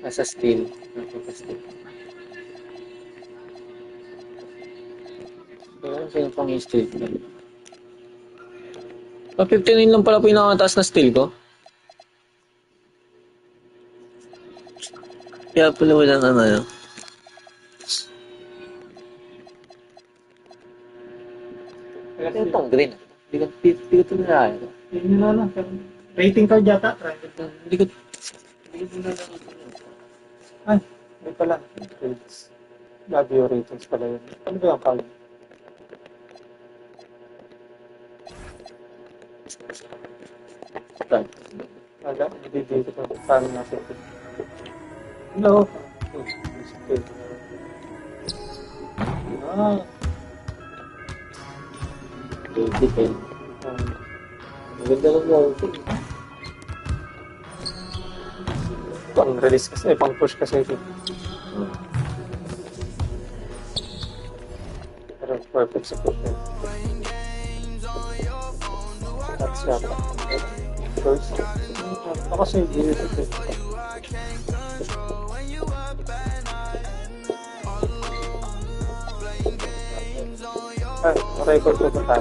Nasa skill. Nasa skill. Ayan, sino pang yung skill ko? 59 lang pala pinakataas na skill ko. Kaya pala wala na ano. Ano itong green? Hindi ko ito nilala. Yun yun na. Rating card yata. Hindi ko nilala. Ay, may pala. Rates. W ratings pala yun. Ano ba yung card? Right. Wala, hindi dito pa. Paano natin ito? Hello. Ah. Depende. Maganda lang mo. Pang-release kasi, pang-push kasi ito. Pero perfect sa push. That's yata. First. Ako kasi hindi ito. Ay, record ko ito tayo.